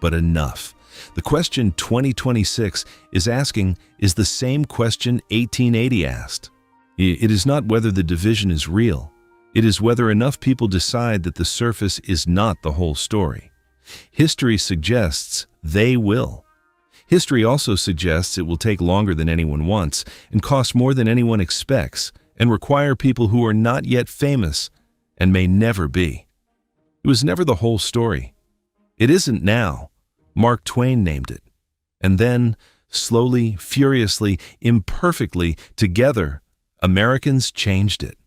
but enough. The question 2026 is asking is the same question 1880 asked. It is not whether the division is real. It is whether enough people decide that the surface is not the whole story. History suggests they will. History also suggests it will take longer than anyone wants and cost more than anyone expects and require people who are not yet famous and may never be. It was never the whole story. It isn't now. Mark Twain named it. And then, slowly, furiously, imperfectly, together, Americans changed it.